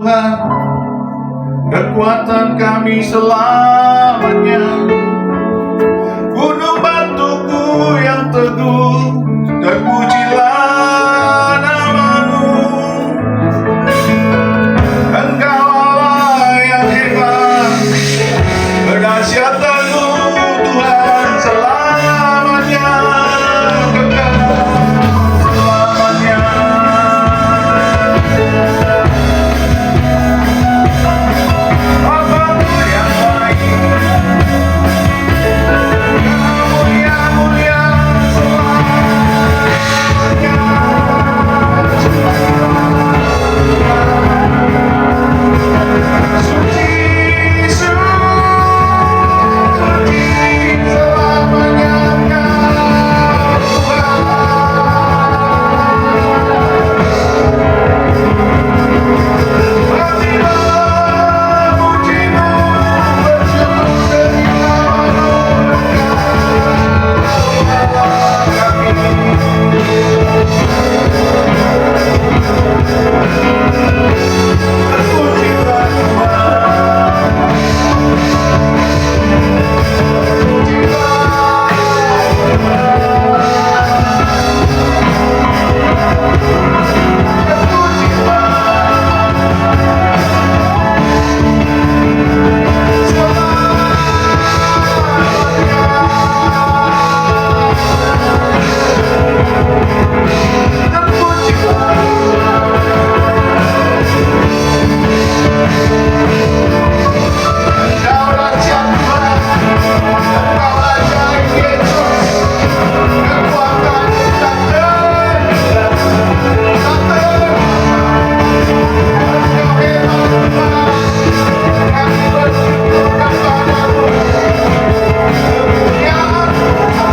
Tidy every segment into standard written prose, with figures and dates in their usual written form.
Tuhan, kekuatan kami selamanya. Gunung batuku yang teguh, terpujilah namamu. Engkau Allah yang hebat, kedahsyatanmu Tuhan selamanya, kekal selamanya. Bapa-Mu yang baik, mulia selamanya. Suci, suci selamanya Engkau Tuhan. Marilah pujimu bersyukur terimamu terpujilah Engkau Raja Tuhan, Engkau Raja Yesus, kekuatan tak terhingga, tak terbatas. Engkau hebat Tuhan, kami bersyukur kepadamu. Kemuliaan selamanya.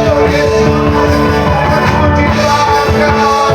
Oh Yesus, terpujilah Engkau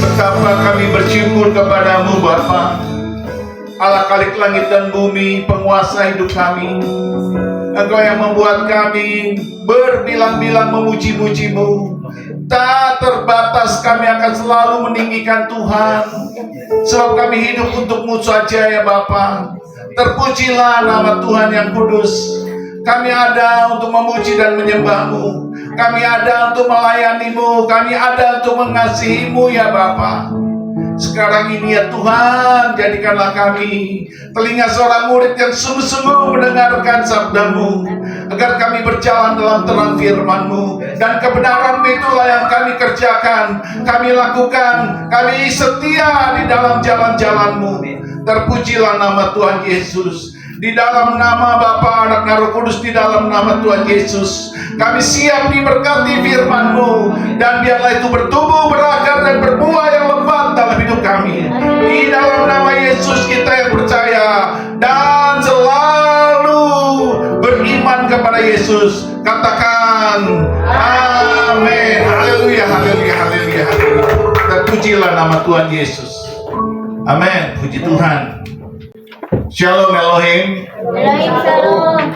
Betapa kami bersyukur kepadamu Bapa, Allah Khalik langit dan bumi, penguasa hidup kami. Engkau yang membuat kami berbilang-bilang memuji-muji-Mu. Tak terbatas kami akan selalu meninggikan Tuhan, sebab kami hidup untuk-Mu saja ya Bapa. Terpujilah nama Tuhan yang kudus. Kami ada untuk memuji dan menyembah-Mu. Kami ada untuk melayani-Mu. Kami ada untuk mengasihi-Mu ya Bapa. Sekarang ini ya Tuhan, jadikanlah kami telinga seorang murid yang sungguh-sungguh mendengarkan sabda-Mu, agar kami berjalan dalam terang firman-Mu, dan kebenaran-Mu itulah yang kami kerjakan, kami lakukan, kami setia di dalam jalan-jalan-Mu. Terpujilah nama Tuhan Yesus. Di dalam nama Bapa, Anak, dan Roh Kudus, di dalam nama Tuhan Yesus, kami siap diberkati firman-Mu, dan biarlah itu bertumbuh, berakar, dan berbuah yang lebat dalam hidup kami. Di dalam nama Yesus kita yang percaya dan selalu beriman kepada Yesus, katakan amin. Haleluya, haleluya, haleluya, haleluya. Terpujilah nama Tuhan Yesus. Amin, puji Tuhan. Shalom Elohim. Elohim Shalom.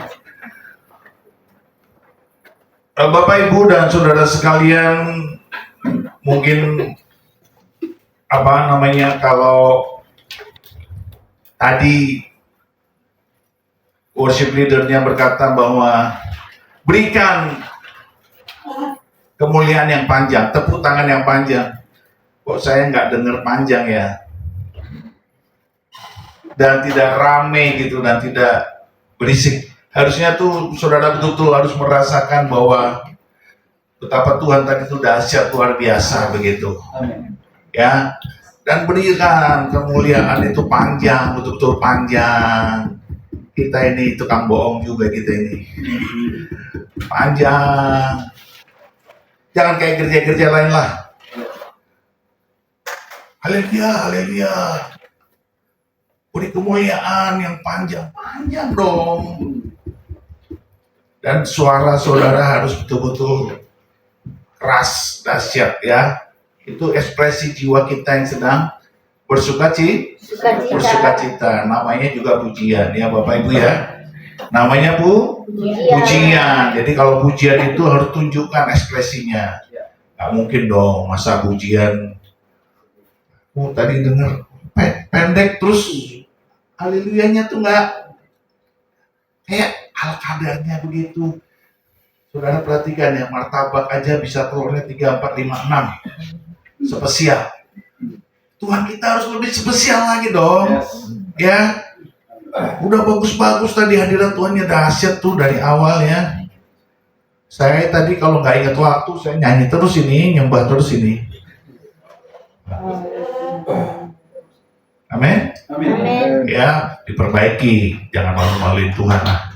Bapak, Ibu, dan saudara sekalian, mungkin kalau tadi worship leadernya berkata bahwa berikan kemuliaan yang panjang, tepuk tangan yang panjang. Kok saya nggak dengar panjang ya? Dan tidak rame gitu, dan tidak berisik. Harusnya tuh saudara betul-betul harus merasakan bahwa betapa Tuhan tadi itu dahsyat, luar biasa begitu. Amin. Ya, dan berikan kemuliaan itu panjang, betul-betul panjang. Kita ini tukang bohong juga kita ini. Panjang. Jangan kayak gereja-gereja lain lah. Haleluya, haleluya. Beri kemuliaan yang panjang dong. Dan suara saudara harus betul-betul keras, dahsyat ya. Itu ekspresi jiwa kita yang sedang bersukacita. Namanya juga pujian ya Bapak Ibu ya. Namanya pujian. Jadi kalau pujian itu harus tunjukkan ekspresinya. Gak mungkin dong masa pujian. Tadi dengar pendek terus haleluyanya tuh nggak kayak ala kadarnya begitu. Saudara perhatikan ya, martabak aja bisa telurnya 3, 4, 5, 6 spesial. Tuhan kita harus lebih spesial lagi dong. Ya, udah bagus-bagus tadi hadirat Tuhannya dahsyat tuh dari awal ya. Saya tadi kalau nggak ingat waktu saya nyanyi terus ini, nyembah terus ini. Amin. Ya, diperbaiki, jangan malu-maluin Tuhan lah.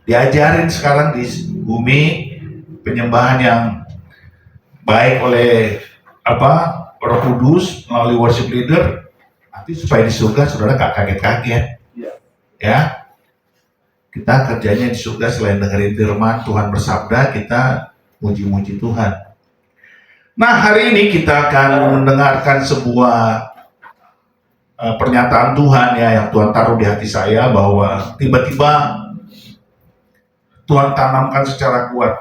Diajarin sekarang di bumi penyembahan yang baik oleh Roh Kudus melalui worship leader. Nanti supaya di surga saudara gak kaget-kaget. Ya, kita kerjanya di surga selain dengerin firman Tuhan bersabda, kita muji-muji Tuhan. Nah, hari ini kita akan mendengarkan sebuah pernyataan Tuhan ya, yang Tuhan taruh di hati saya, bahwa tiba-tiba Tuhan tanamkan secara kuat.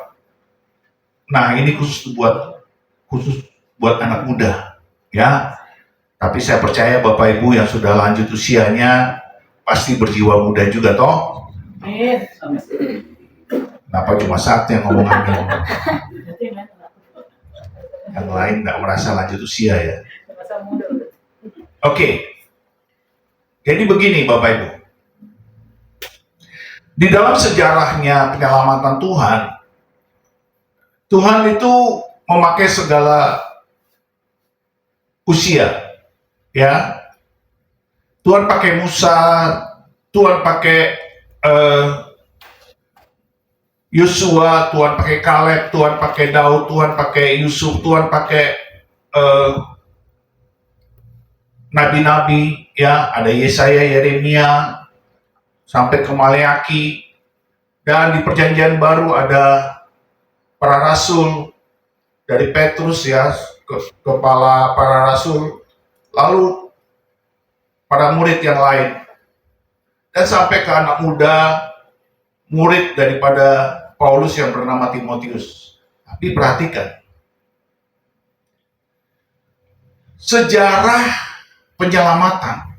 Nah, ini khusus buat anak muda ya. Tapi saya percaya Bapak Ibu yang sudah lanjut usianya pasti berjiwa muda juga toh. Kenapa cuma satu yang ngomong amin? Yang lain nggak merasa lanjut usia ya. Oke. Jadi begini Bapak Ibu. Di dalam sejarahnya penyelamatan Tuhan itu memakai segala usia. Ya. Tuhan pakai Musa, Tuhan pakai Yosua, Tuhan pakai Kaleb, Tuhan pakai Daud, Tuhan pakai Yusuf, Tuhan pakai nabi-nabi, ya, ada Yesaya, Yeremia, sampai ke Maleaki, dan di Perjanjian Baru ada para rasul dari Petrus ya, kepala para rasul, lalu para murid yang lain, dan sampai ke anak muda, murid daripada Paulus yang bernama Timotius. Tapi perhatikan, sejarah penyelamatan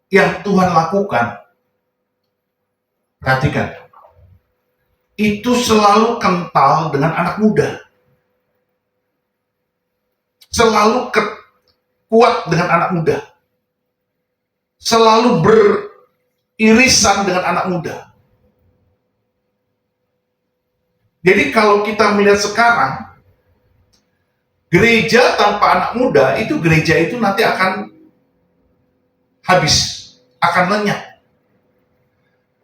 yang Tuhan lakukan, perhatikan, itu selalu kental dengan anak muda, selalu kuat dengan anak muda, selalu beririsan dengan anak muda. Jadi kalau kita melihat sekarang, gereja tanpa anak muda, itu gereja itu nanti akan habis, akan lenyap.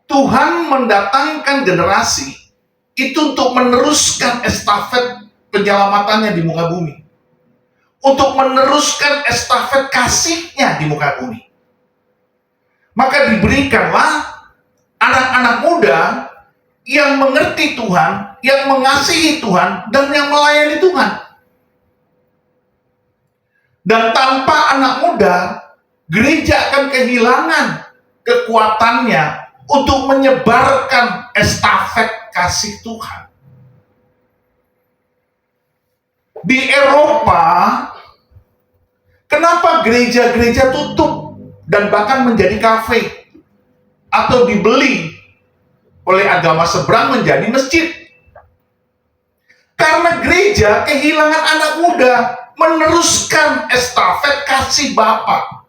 Tuhan mendatangkan generasi itu untuk meneruskan estafet penyelamatannya di muka bumi, untuk meneruskan estafet kasihnya di muka bumi. Maka diberikanlah anak-anak muda yang mengerti Tuhan, yang mengasihi Tuhan, dan yang melayani Tuhan. Dan tanpa anak muda, gereja akan kehilangan kekuatannya untuk menyebarkan estafet kasih Tuhan. Di Eropa, kenapa gereja-gereja tutup dan bahkan menjadi kafe atau dibeli oleh agama seberang menjadi masjid? Karena gereja kehilangan anak muda meneruskan estafet kasih Bapa,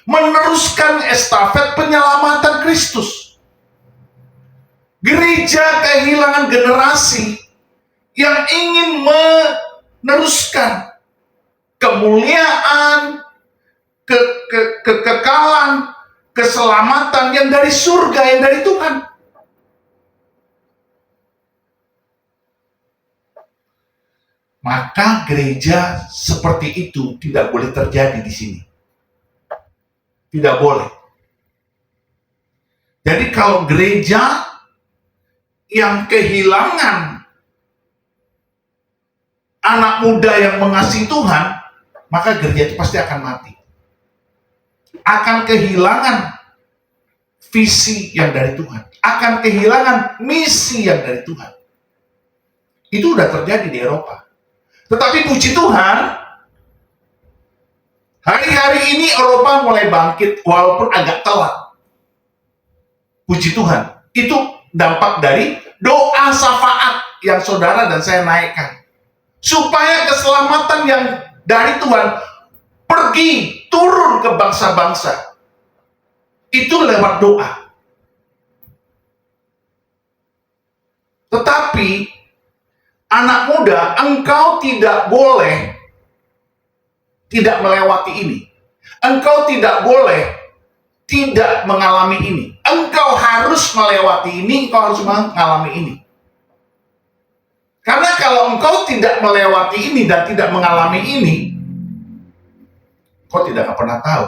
meneruskan estafet penyelamatan Kristus. Gereja kehilangan generasi yang ingin meneruskan kemuliaan, kekekalan, keselamatan yang dari surga, yang dari Tuhan. Maka gereja seperti itu tidak boleh terjadi di sini. Tidak boleh. Jadi kalau gereja yang kehilangan anak muda yang mengasihi Tuhan, maka gereja itu pasti akan mati. Akan kehilangan visi yang dari Tuhan. Akan kehilangan misi yang dari Tuhan. Itu udah terjadi di Eropa. Tetapi puji Tuhan, hari-hari ini Eropa mulai bangkit walaupun agak telat. Puji Tuhan. Itu dampak dari doa syafaat yang saudara dan saya naikkan. Supaya keselamatan yang dari Tuhan pergi, turun ke bangsa-bangsa. Itu lewat doa. Tetapi, anak muda, engkau tidak boleh tidak melewati ini. Engkau tidak boleh tidak mengalami ini. Engkau harus melewati ini, engkau harus mengalami ini. Karena kalau engkau tidak melewati ini dan tidak mengalami ini, kau tidak akan pernah tahu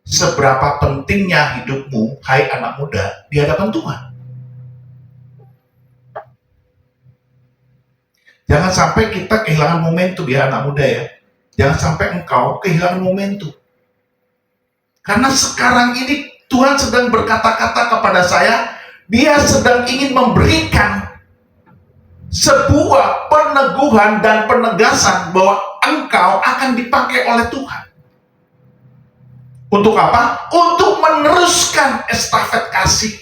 seberapa pentingnya hidupmu, hai anak muda, di hadapan Tuhan. Jangan sampai kita kehilangan momentum ya anak muda ya. Jangan sampai engkau kehilangan momentum. Karena sekarang ini Tuhan sedang berkata-kata kepada saya, Dia sedang ingin memberikan sebuah peneguhan dan penegasan bahwa engkau akan dipakai oleh Tuhan. Untuk apa? Untuk meneruskan estafet kasih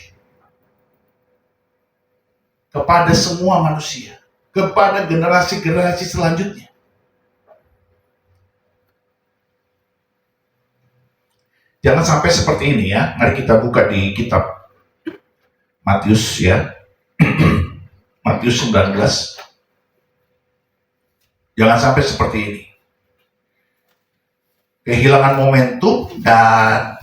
kepada semua manusia, kepada generasi-generasi selanjutnya. Jangan sampai seperti ini ya. Mari kita buka di kitab Matius ya. Matius 19. Jangan sampai seperti ini. Kehilangan momentum dan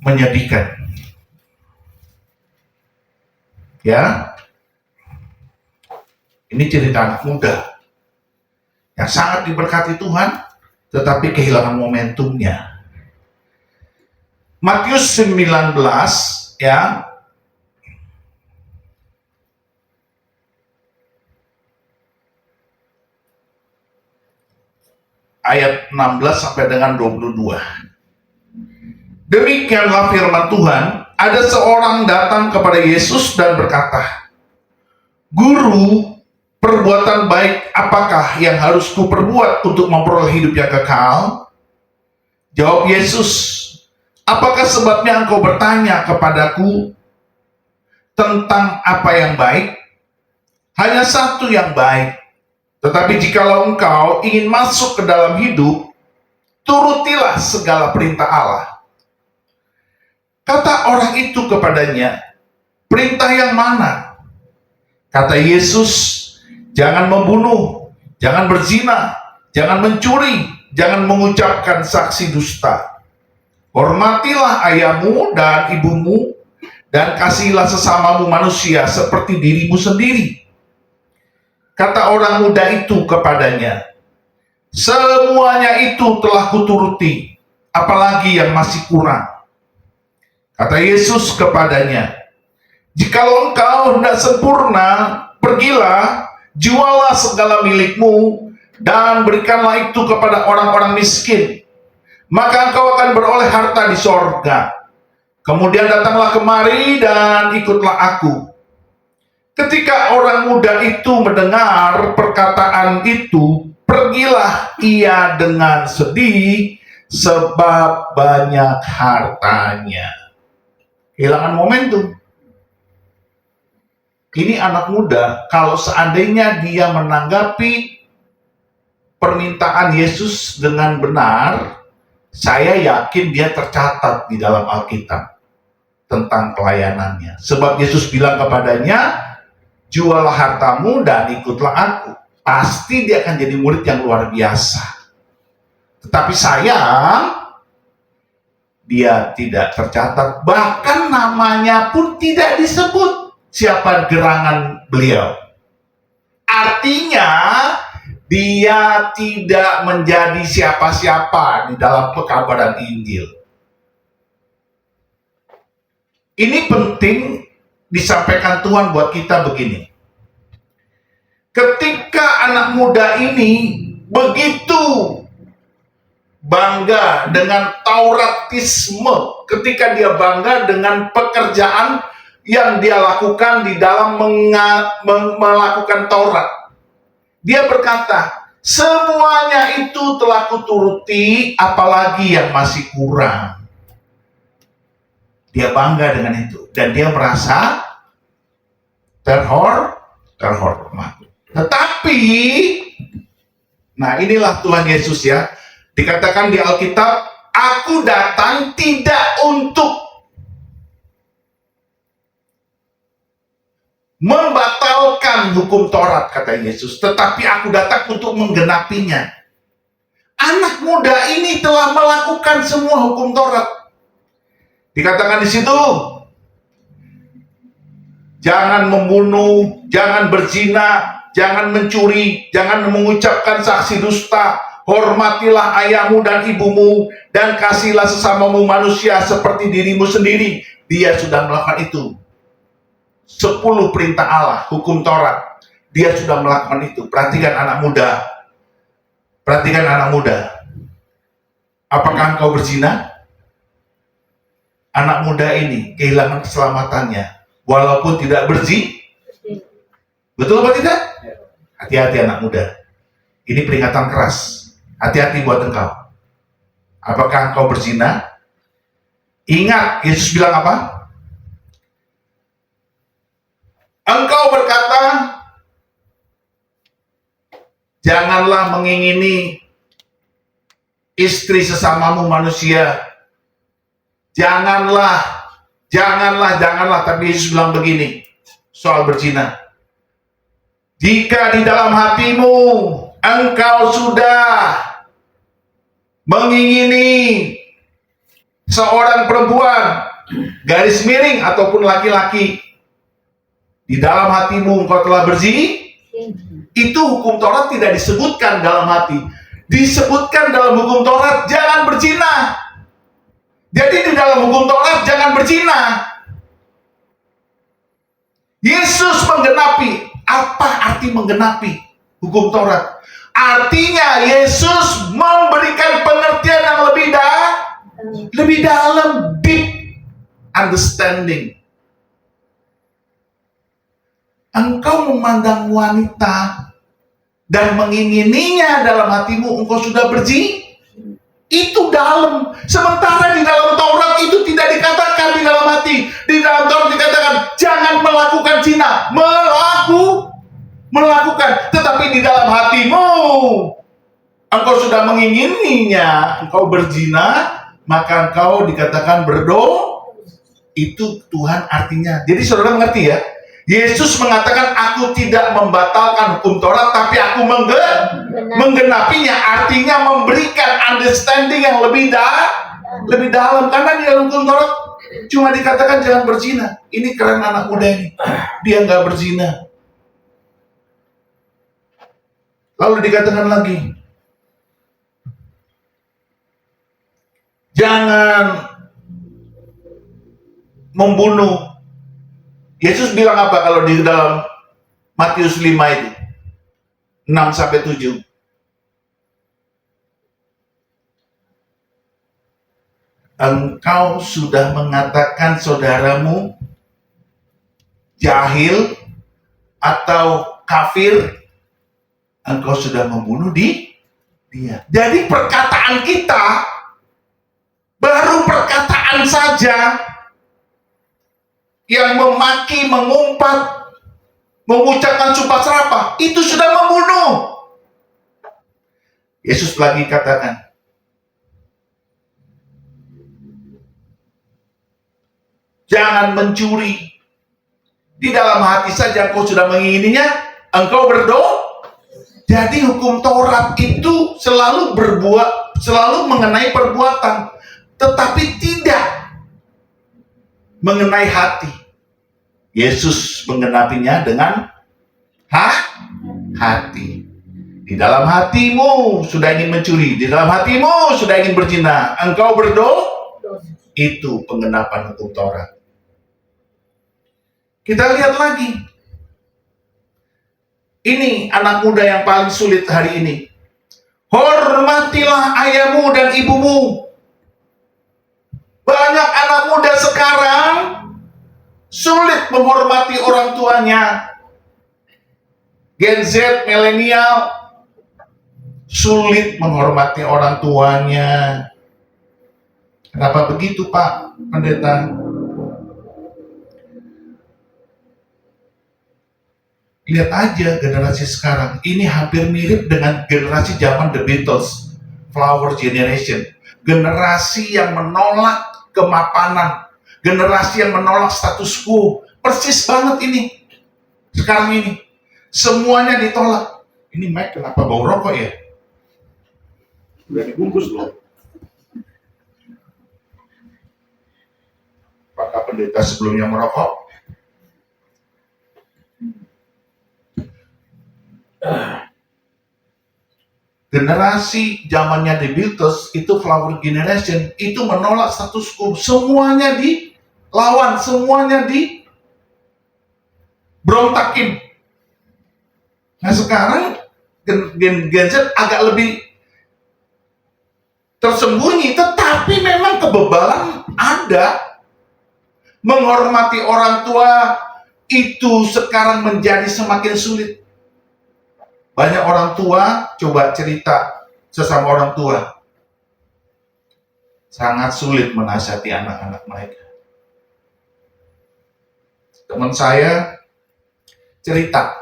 menyedihkan. Ya. Ini cerita anak muda yang sangat diberkati Tuhan, tetapi kehilangan momentumnya. Matius 19 ya. Ayat 16 sampai dengan 22. Demikianlah firman Tuhan, ada seorang datang kepada Yesus dan berkata, Guru, perbuatan baik apakah yang harus kuperbuat untuk memperoleh hidup yang kekal? Jawab Yesus, apakah sebabnya engkau bertanya kepadaku tentang apa yang baik? Hanya satu yang baik. Tetapi jikalau engkau ingin masuk ke dalam hidup, turutilah segala perintah Allah. Kata orang itu kepadanya, perintah yang mana? Kata Yesus, jangan membunuh, jangan berzina, jangan mencuri, jangan mengucapkan saksi dusta. Hormatilah ayahmu dan ibumu, dan kasihilah sesamamu manusia seperti dirimu sendiri. Kata orang muda itu kepadanya, semuanya itu telah kuturuti, apalagi yang masih kurang. Kata Yesus kepadanya, jikalau engkau hendak sempurna, pergilah, jualah segala milikmu, dan berikanlah itu kepada orang-orang miskin. Maka engkau akan beroleh harta di sorga. Kemudian datanglah kemari dan ikutlah aku. Ketika orang muda itu mendengar perkataan itu, pergilah ia dengan sedih, sebab banyak hartanya. Kehilangan momentum. Ini anak muda, kalau seandainya dia menanggapi permintaan Yesus dengan benar, saya yakin dia tercatat di dalam Alkitab tentang pelayanannya. Sebab Yesus bilang kepadanya, jualah hartamu dan ikutlah aku. Pasti dia akan jadi murid yang luar biasa. Tetapi sayang, dia tidak tercatat, bahkan namanya pun tidak disebut siapa gerangan beliau. Artinya dia tidak menjadi siapa-siapa di dalam pekabaran Injil. Ini penting disampaikan Tuhan buat kita begini. Ketika anak muda ini begitu bangga dengan Tauratisme, ketika dia bangga dengan pekerjaan yang dia lakukan di dalam melakukan Taurat, dia berkata, semuanya itu telah kuturuti, apalagi yang masih kurang. Dia bangga dengan itu dan dia merasa terhormat. Tetapi, nah inilah Tuhan Yesus ya. Dikatakan di Alkitab, aku datang tidak untuk membatalkan hukum Taurat, kata Yesus, tetapi aku datang untuk menggenapinya. Anak muda ini telah melakukan semua hukum Taurat. Dikatakan di situ, jangan membunuh, jangan berzina, jangan mencuri, jangan mengucapkan saksi dusta, hormatilah ayahmu dan ibumu, dan kasihlah sesamamu manusia seperti dirimu sendiri. Dia sudah melakukan itu. 10 perintah Allah, hukum Taurat. Dia sudah melakukan itu. Perhatikan anak muda. Perhatikan anak muda. Apakah engkau berzina? Anak muda ini kehilangan keselamatannya, walaupun tidak berzina. Betul apa tidak? Hati-hati anak muda. Ini peringatan keras. Hati-hati buat engkau. Apakah engkau berzina? Ingat, Yesus bilang apa? Engkau berkata, janganlah mengingini istri sesamamu manusia. Janganlah. Tapi Yesus bilang begini, soal berzina. Jika di dalam hatimu engkau sudah mengingini seorang perempuan, garis miring ataupun laki-laki, di dalam hatimu engkau telah berzina, itu hukum Taurat tidak disebutkan dalam hati. Disebutkan dalam hukum Taurat, jangan berzina. Jadi di dalam hukum Taurat, jangan berzina. Yesus menggenapi. Apa arti menggenapi hukum Taurat? Artinya Yesus memberikan pengertian yang lebih dalam, deep understanding. Engkau memandang wanita dan mengingininya dalam hatimu, engkau sudah berzina. Itu dalam. Sementara di dalam Taurat itu tidak dikatakan di dalam hati. Di dalam Taurat dikatakan jangan melakukan zina. Melakukan. Tetapi di dalam hatimu engkau sudah mengingininya, engkau berzina, maka engkau dikatakan berdosa. Itu Tuhan artinya. Jadi saudara mengerti ya? Yesus mengatakan aku tidak membatalkan hukum Taurat, tapi aku menggenapinya. Artinya memberikan understanding yang lebih dalam. Karena di dalam hukum Taurat cuma dikatakan jangan berzina. Ini keren anak muda ini. Dia nggak berzina. Lalu dikatakan lagi, jangan membunuh. Yesus bilang apa kalau di dalam Matius 5 itu? 6-7. Engkau sudah mengatakan saudaramu jahil atau kafir, engkau sudah membunuh dia. Jadi perkataan kita, baru perkataan saja yang memaki, mengumpat, mengucapkan sumpah serapah, itu sudah membunuh. Yesus lagi katakan, jangan mencuri. Di dalam hati saja engkau sudah mengingininya, engkau berdosa. Jadi hukum Taurat itu selalu selalu mengenai perbuatan, tetapi tidak mengenai hati. Yesus menggenapinya dengan hati. Di dalam hatimu sudah ingin mencuri, di dalam hatimu sudah ingin berzina, engkau berdosa. Itu penggenapan hukum Taurat. Kita lihat lagi. Ini anak muda yang paling sulit hari ini. Hormatilah ayahmu dan ibumu. Banyak anak muda sekarang sulit menghormati orang tuanya. Gen Z, milenial, sulit menghormati orang tuanya. Kenapa begitu, Pak Pendeta? Lihat aja generasi sekarang. Ini hampir mirip dengan generasi zaman The Beatles, Flower Generation. Generasi yang menolak kemapanan, generasi yang menolak status quo. Persis banget ini. Sekarang ini semuanya ditolak. Ini Mike kenapa bau rokok ya? Udah dibungkus loh. Apakah pendeta sebelumnya merokok? Generasi zamannya The Beatles itu Flower Generation, itu menolak status quo. Semuanya dilawan, semuanya berontakin. Nah sekarang Gen Z agak lebih tersembunyi, tetapi memang kebebalan ada. Menghormati orang tua itu sekarang menjadi semakin sulit. Banyak orang tua coba cerita sesama orang tua, sangat sulit menasihati anak-anak mereka. Teman saya cerita,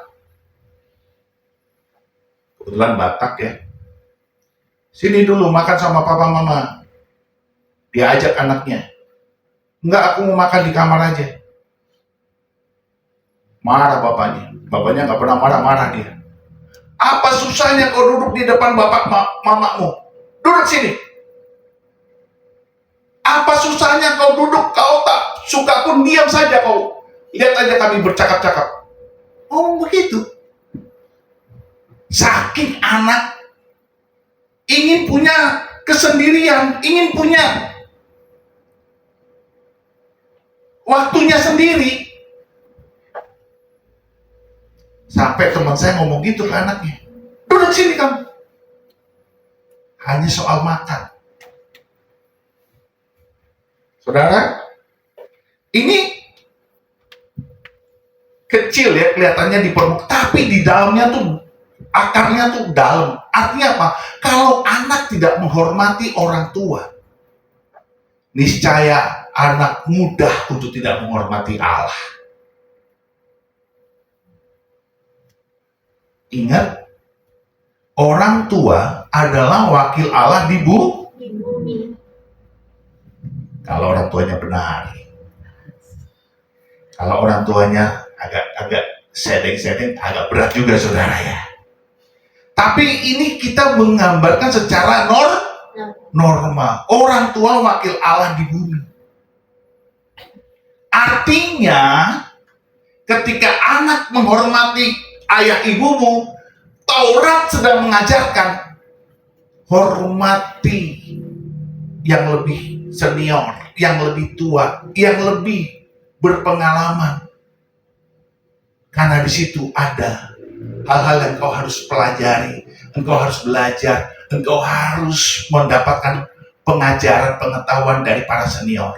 kebetulan Batak ya, sini dulu makan sama papa mama. Dia ajak anaknya, enggak, aku mau makan di kamar aja. Marah bapaknya nggak pernah marah dia. Apa susahnya kau duduk di depan bapak mamamu? Duduk sini. Apa susahnya kau duduk? Kau tak suka pun diam saja kau. Lihat aja kami bercakap-cakap. Oh begitu. Saking anak ingin punya kesendirian, ingin punya waktunya sendiri. Sampai teman saya ngomong gitu ke anaknya, duduk sini kamu. Hanya soal makan. Saudara, ini kecil ya kelihatannya di permukaan, tapi di dalamnya tuh, akarnya tuh dalam. Artinya apa? Kalau anak tidak menghormati orang tua, niscaya anak mudah untuk tidak menghormati Allah. Ingat, orang tua adalah wakil Allah di bumi. Kalau orang tuanya benar. Kalau orang tuanya agak sedeng-sedeng, agak berat juga saudara ya. Tapi ini kita menggambarkan secara normal. Orang tua wakil Allah di bumi. Artinya, ketika anak menghormati ayah ibumu, Taurat sedang mengajarkan hormati yang lebih senior, yang lebih tua, yang lebih berpengalaman. Karena di situ ada hal-hal yang engkau harus pelajari, engkau harus belajar, engkau harus mendapatkan pengajaran, pengetahuan dari para senior.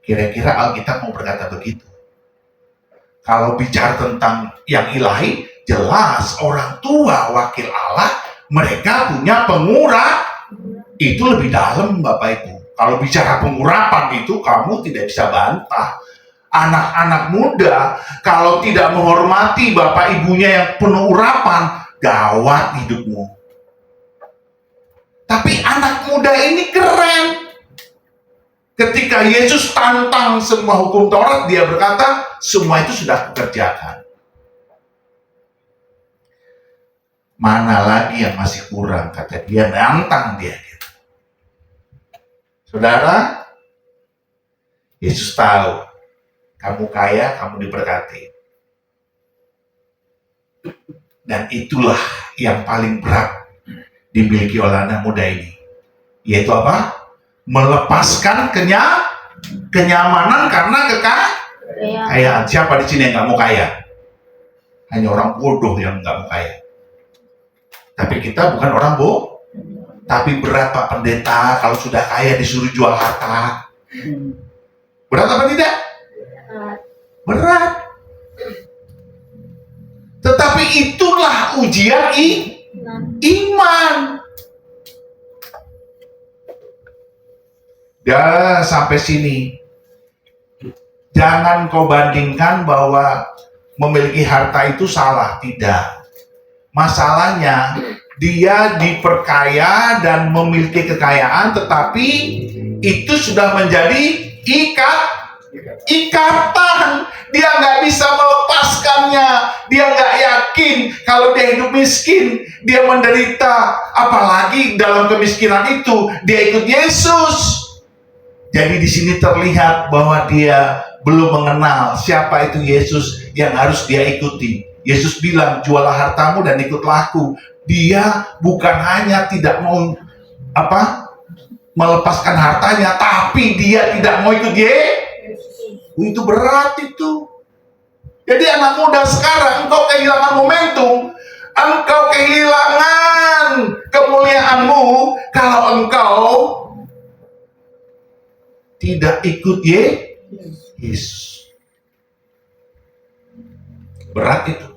Kira-kira Alkitab mau berkata begitu. Kalau bicara tentang yang ilahi, jelas orang tua wakil Allah, mereka punya pengurap. Itu lebih dalam Bapak Ibu. Kalau bicara pengurapan itu kamu tidak bisa bantah. Anak-anak muda kalau tidak menghormati bapak ibunya yang penuh urapan, gawat hidupmu. Tapi anak muda ini keren. Ketika Yesus tantang semua hukum Taurat, dia berkata, semua itu sudah kukerjakan. Mana lagi yang masih kurang, kata dia, nantang dia. Saudara, Yesus tahu kamu kaya, kamu diberkati. Dan itulah yang paling berat dimiliki oleh anak muda ini. Yaitu apa? Melepaskan kenyamanan karena kekayaan. Siapa di sini yang nggak mau kaya? Hanya orang bodoh yang nggak mau kaya. Tapi kita bukan orang bodoh. Tapi berat Pak Pendeta kalau sudah kaya disuruh jual harta. Berat apa tidak? Berat. Tetapi itulah ujian iman. Ya, sampai sini. Jangan kau bandingkan bahwa memiliki harta itu salah. Tidak. Masalahnya, dia diperkaya dan memiliki kekayaan, tetapi itu sudah menjadi ikatan. Dia nggak bisa melepaskannya. Dia nggak yakin kalau dia hidup miskin, dia menderita. Apalagi dalam kemiskinan itu, dia ikut Yesus. Jadi di sini terlihat bahwa dia belum mengenal siapa itu Yesus yang harus dia ikuti. Yesus bilang, jualah hartamu dan ikutlah aku. Dia bukan hanya tidak mau melepaskan hartanya, tapi dia tidak mau ikut Itu berat itu. Jadi anak muda sekarang, engkau kehilangan momentum, engkau kehilangan kemuliaanmu kalau engkau tidak ikut Yesus. Berat itu.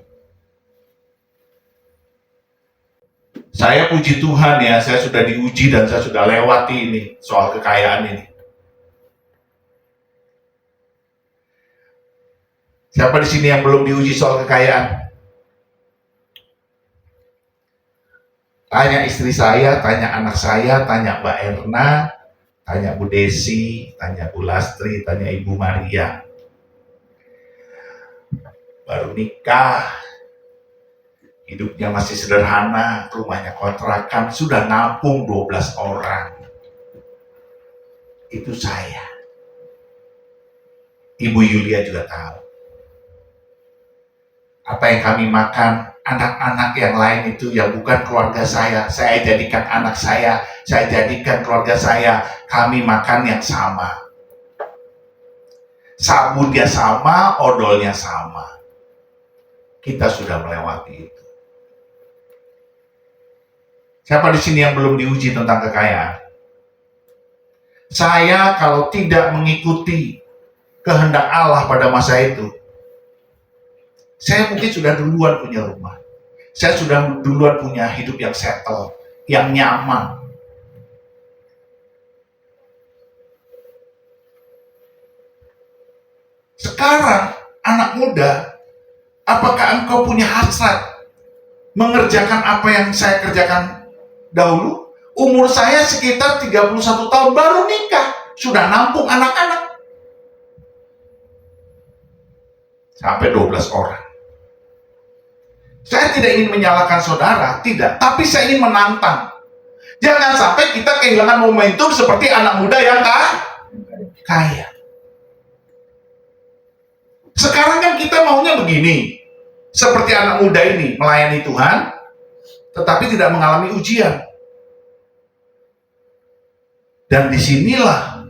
Saya puji Tuhan ya, saya sudah diuji dan saya sudah lewati ini soal kekayaan ini. Siapa di sini yang belum diuji soal kekayaan? Tanya istri saya, tanya anak saya, tanya Mbak Erna, tanya Bu Desi, tanya Bu Lastri, tanya Ibu Maria. Baru nikah, hidupnya masih sederhana, rumahnya kontrakan, sudah nampung 12 orang. Itu saya. Ibu Yulia juga tahu. Apa yang kami makan, anak-anak yang lain itu yang bukan keluarga saya jadikan anak saya jadikan keluarga saya, kami makan yang sama. Sabunnya sama, odolnya sama. Kita sudah melewati itu. Siapa di sini yang belum diuji tentang kekayaan? Saya kalau tidak mengikuti kehendak Allah pada masa itu, saya mungkin sudah duluan punya rumah. Saya sudah duluan punya hidup yang settle, yang nyaman. Sekarang, anak muda, apakah engkau punya hasrat mengerjakan apa yang saya kerjakan dahulu? Umur saya sekitar 31 tahun, baru nikah, sudah nampung anak-anak. Sampai 12 orang. Saya tidak ingin menyalahkan saudara, tidak. Tapi saya ingin menantang. Jangan sampai kita kehilangan momentum seperti anak muda yang kaya. Sekarang kan kita maunya begini. Seperti anak muda ini, melayani Tuhan, tetapi tidak mengalami ujian. Dan disinilah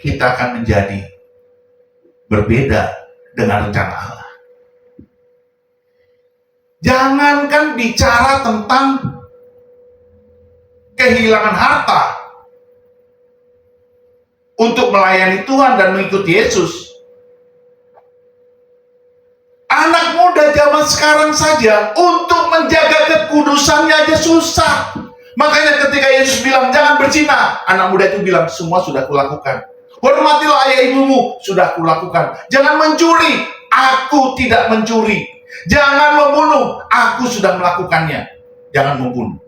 kita akan menjadi berbeda dengan rencana Allah. Jangankan bicara tentang kehilangan harta untuk melayani Tuhan dan mengikuti Yesus. Anak muda zaman sekarang saja untuk menjaga kekudusannya aja susah. Makanya ketika Yesus bilang jangan berzina, anak muda itu bilang semua sudah kulakukan. Hormatilah ayah ibumu, sudah kulakukan. Jangan mencuri, aku tidak mencuri. Jangan membunuh, aku sudah melakukannya. Jangan membunuh.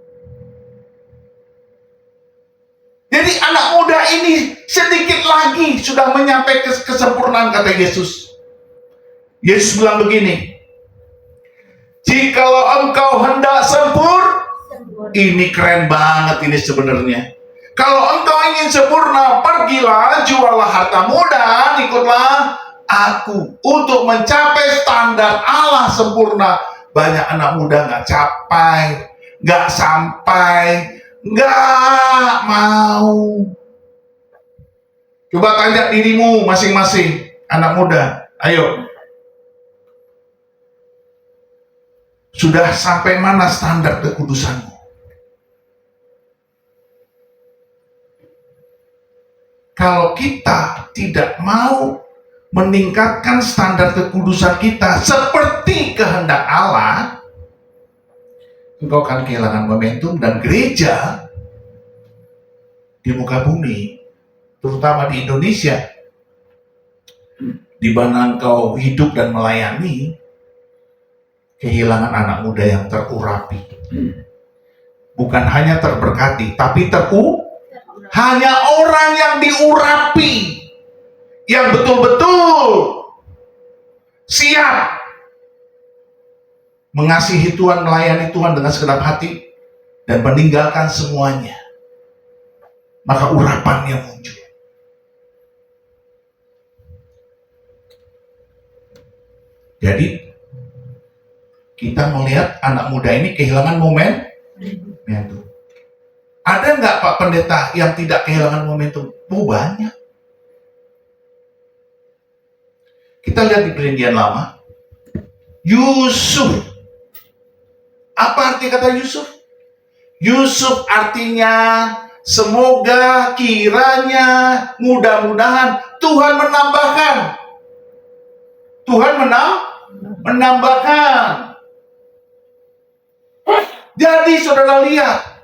Jadi anak muda ini sedikit lagi sudah menyampai kesempurnaan, kata Yesus. Yesus bilang begini, Jikalau engkau hendak ini keren banget ini sebenarnya. Kalau engkau ingin sempurna, pergilah, jualah hartamu dan ikutlah aku. Untuk mencapai standar Allah sempurna. Banyak anak muda nggak capai, nggak sampai, nggak mau. Coba tanya dirimu masing-masing, anak muda. Ayo. Sudah sampai mana standar kekudusanmu? Kalau kita tidak mau meningkatkan standar kekudusan kita seperti kehendak Allah, engkau akan kehilangan momentum, dan gereja di muka bumi, terutama di Indonesia, di mana engkau hidup dan melayani, kehilangan anak muda yang terurapi. Bukan hanya terberkati, tapi hanya orang yang diurapi, yang betul-betul siap mengasihi Tuhan, melayani Tuhan dengan segenap hati, dan meninggalkan semuanya. Maka urapannya muncul. Jadi kita melihat anak muda ini kehilangan momentum. Ada nggak Pak Pendeta yang tidak kehilangan momentum? Oh, banyak. Kita lihat di Perjanjian Lama, Yusuf. Apa arti kata Yusuf? Yusuf artinya semoga, kiranya, mudah-mudahan Tuhan menambahkan. Tuhan menambahkan. Jadi saudara lihat,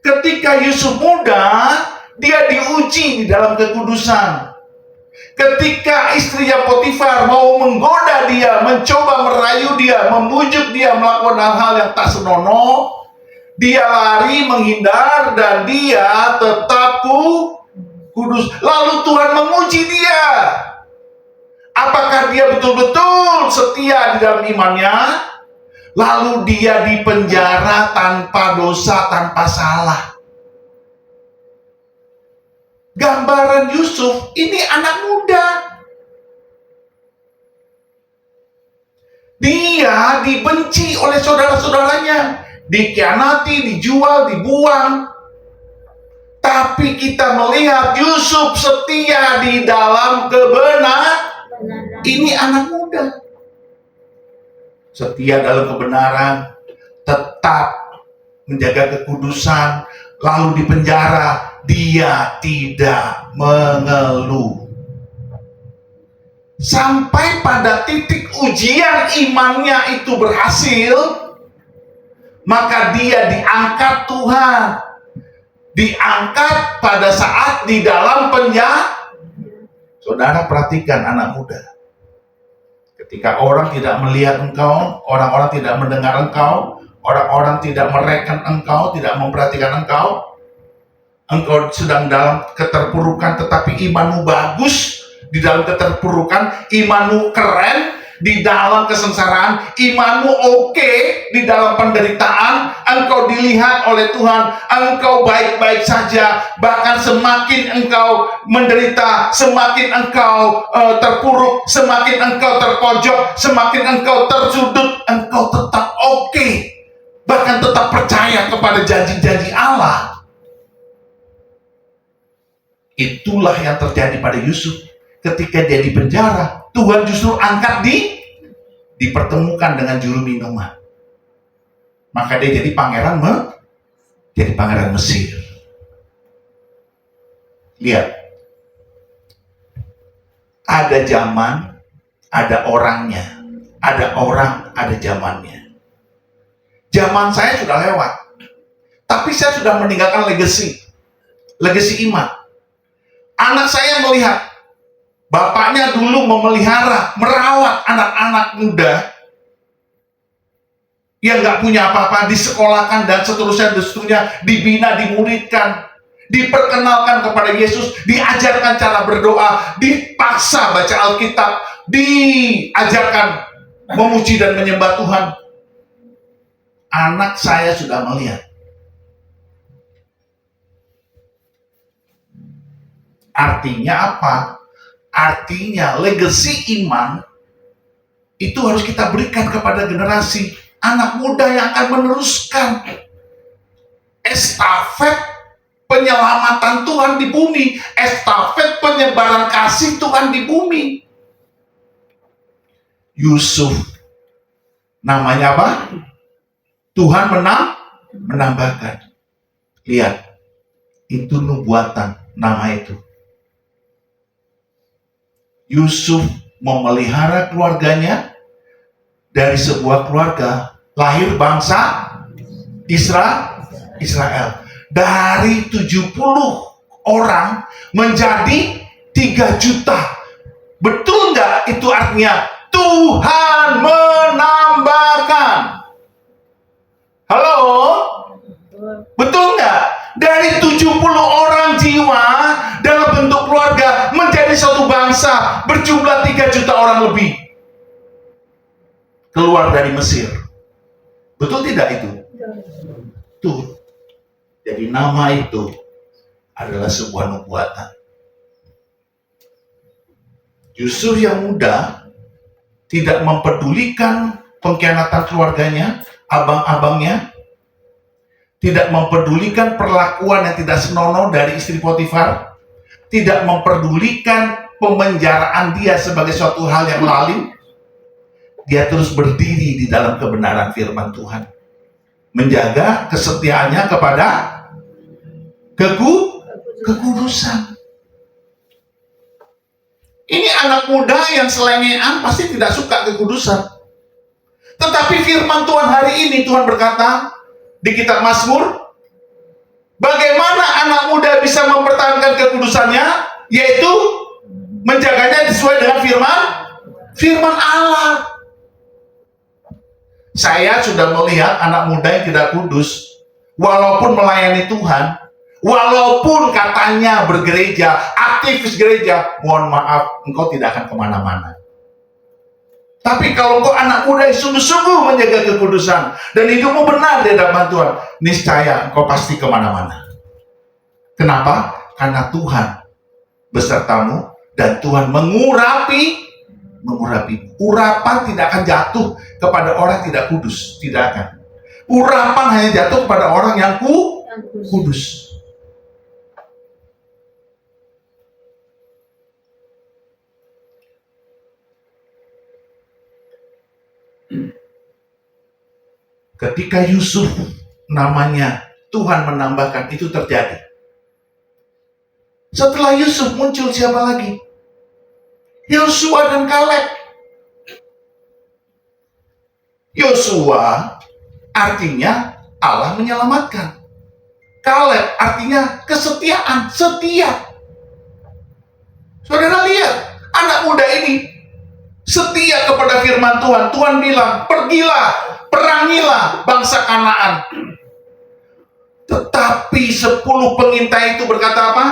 ketika Yusuf muda, dia diuji di dalam kekudusan. Ketika istrinya Potifar mau menggoda dia, mencoba merayu dia, membujuk dia melakukan hal-hal yang tak senonoh, dia lari menghindar dan dia tetap kudus. Lalu Tuhan menguji dia. Apakah dia betul-betul setia di dalam imannya? Lalu dia dipenjara tanpa dosa, tanpa salah. Gambaran Yusuf ini anak muda. Dia dibenci oleh saudara-saudaranya, dikhianati, dijual, dibuang. Tapi kita melihat Yusuf setia di dalam kebenaran. Ini anak muda. Setia dalam kebenaran, tetap menjaga kekudusan, lalu di penjara, dia tidak mengeluh. Sampai pada titik ujian imannya itu berhasil, maka dia diangkat Tuhan. Diangkat pada saat di dalam penjara. Saudara perhatikan anak muda. Ketika orang tidak melihat engkau, orang-orang tidak mendengar engkau, orang-orang tidak mereken engkau, tidak memperhatikan engkau, engkau sedang dalam keterpurukan tetapi imanmu bagus di dalam keterpurukan, imanmu keren di dalam kesengsaraan, imanmu oke di dalam penderitaan, engkau dilihat oleh Tuhan, engkau baik-baik saja, bahkan semakin engkau menderita, semakin engkau terpuruk, semakin engkau terpojok, semakin engkau tersudut, engkau tetap oke, bahkan tetap percaya kepada janji-janji Allah. Itulah yang terjadi pada Yusuf. Ketika dia di penjara, Tuhan justru angkat dipertemukan dengan juru minuman. Maka dia jadi pangeran Mesir. Lihat, ada zaman, ada orangnya, ada orang, ada zamannya. Zaman saya sudah lewat, tapi saya sudah meninggalkan legasi iman. Anak saya melihat bapaknya dulu memelihara, merawat anak-anak muda yang nggak punya apa-apa, disekolahkan dan seterusnya, dibina, dimuridkan, diperkenalkan kepada Yesus, diajarkan cara berdoa, dipaksa baca Alkitab, diajarkan memuji dan menyembah Tuhan. anak saya sudah melihat. Artinya apa? Artinya legacy iman itu harus kita berikan kepada generasi anak muda yang akan meneruskan estafet penyelamatan Tuhan di bumi, estafet penyebaran kasih Tuhan di bumi. Yusuf, namanya apa? Tuhan menambahkan. Lihat, itu nubuatan nama itu. Yusuf memelihara keluarganya dari sebuah keluarga lahir bangsa Israel. Dari 70 orang menjadi 3 juta. Betul nggak itu artinya Tuhan menambahkan? Halo? Betul nggak? Dari 70 orang jiwa dalam bentuk keluarga menjadi satu bangsa berjumlah 3 juta orang lebih. Keluar dari Mesir. Betul tidak itu? Betul. Jadi nama itu adalah sebuah nubuatan. Yusuf yang muda tidak mempedulikan pengkhianatan keluarganya, abang-abangnya, tidak mempedulikan perlakuan yang tidak senonoh dari istri Potifar, tidak mempedulikan pemenjaraan dia sebagai suatu hal yang lalim. Dia terus berdiri di dalam kebenaran firman Tuhan, menjaga kesetiaannya kepada kekudusan. Ini anak muda yang selengean pasti tidak suka kekudusan. Tetapi firman Tuhan hari ini, Tuhan berkata di kitab Mazmur, bagaimana anak muda bisa mempertahankan kekudusannya, yaitu menjaganya sesuai dengan firman Allah. Saya sudah melihat anak muda yang tidak kudus, walaupun melayani Tuhan, walaupun katanya bergereja, aktivis gereja, mohon maaf, engkau tidak akan kemana-mana. Tapi kalau engkau anak muda yang sungguh-sungguh menjaga kekudusan dan hidupmu benar di hadapan Tuhan, niscaya engkau pasti kemana-mana. Kenapa? Karena Tuhan besertamu dan Tuhan mengurapi. Urapan tidak akan jatuh kepada orang yang tidak kudus, tidak akan. Urapan hanya jatuh kepada orang yang kudus. Ketika Yusuf namanya Tuhan menambahkan, itu terjadi. Setelah Yusuf muncul siapa lagi? Yosua dan Kaleb. Yosua artinya Allah menyelamatkan. Kaleb artinya kesetiaan, setia. Saudara lihat, anak muda ini setia kepada firman Tuhan. Tuhan bilang, pergilah, perangilah bangsa Kanaan. Tetapi 10 pengintai itu berkata apa?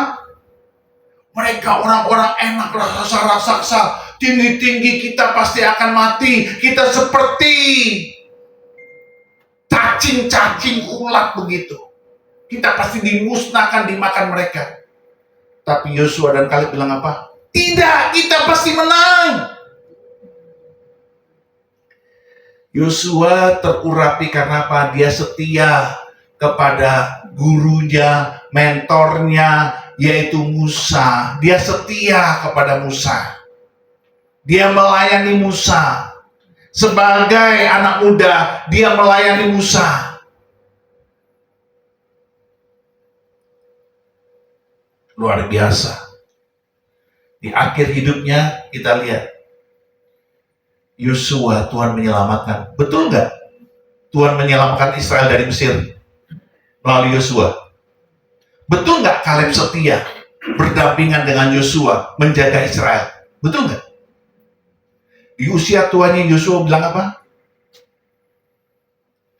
Mereka orang-orang enak, raksasa-raksasa, tinggi-tinggi, kita pasti akan mati. Kita seperti cacing-cacing ulat begitu. Kita pasti dimusnahkan, dimakan mereka. Tapi Yosua dan Kaleb bilang apa? Tidak, kita pasti menang. Yosua terurapi karena apa? Dia setia kepada gurunya, mentornya, yaitu Musa. Dia setia kepada Musa. Dia melayani Musa. Sebagai anak muda, dia melayani Musa. Luar biasa. Di akhir hidupnya kita lihat, Yosua Tuhan menyelamatkan. Betul nggak? Tuhan menyelamatkan Israel dari Mesir melalui Yosua. Betul nggak Kaleb setia berdampingan dengan Yosua menjaga Israel? Betul nggak? Di usia tuanya Yosua bilang apa?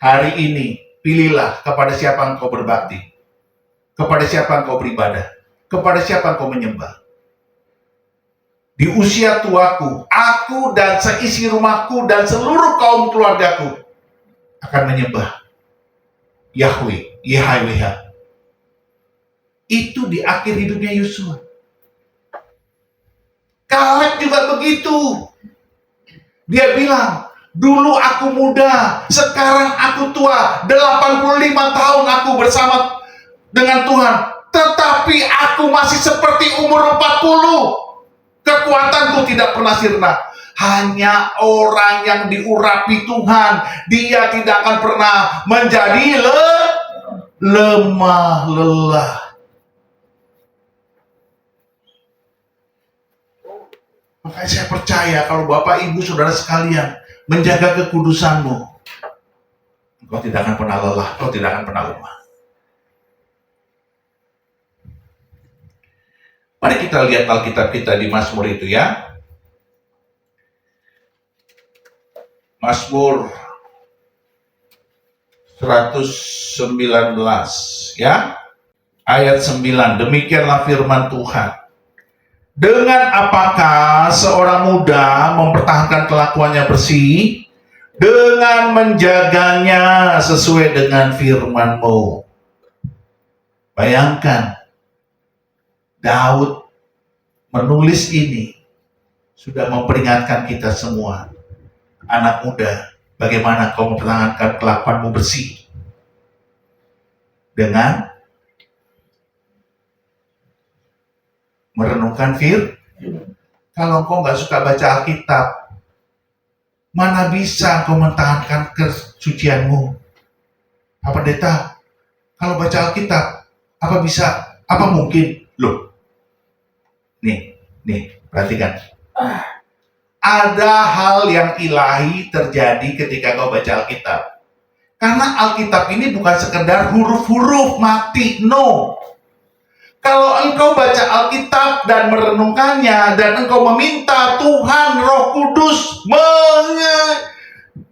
Hari ini pilihlah kepada siapa engkau berbakti, kepada siapa engkau beribadah, kepada siapa engkau menyembah. Di usia tuaku, aku dan seisi rumahku dan seluruh kaum keluargaku akan menyembah Yahweh, YHWH. Itu di akhir hidupnya Yosua. Kaleb juga begitu. Dia bilang, dulu aku muda, sekarang aku tua, 85 tahun aku bersama dengan Tuhan, tetapi aku masih seperti umur 40. Kekuatanku tidak pernah sirna. Hanya orang yang diurapi Tuhan, dia tidak akan pernah menjadi lemah lelah. Makanya saya percaya kalau Bapak Ibu Saudara sekalian menjaga kekudusanmu, engkau tidak akan pernah lelah, engkau tidak akan pernah lemah. Mari kita lihat Alkitab kita di Mazmur itu ya. Mazmur 119 ya. Ayat 9. Demikianlah firman Tuhan. Dengan apakah seorang muda mempertahankan kelakuannya bersih? Dengan menjaganya sesuai dengan firman-Mu. Bayangkan, Daud menulis ini sudah memperingatkan kita semua. Anak muda, bagaimana kau mempertahankan kelakuanmu bersih? Dengan merenungkan Kalau kau nggak suka baca Alkitab, mana bisa kau mempertahankan kesucianmu? Pak Pendeta, kalau baca Alkitab, apa mungkin? Loh, nih, perhatikan. Ada hal yang ilahi terjadi ketika kau baca Alkitab. Karena Alkitab ini bukan sekedar huruf-huruf mati, no. Kalau engkau baca Alkitab dan merenungkannya, dan engkau meminta Tuhan Roh Kudus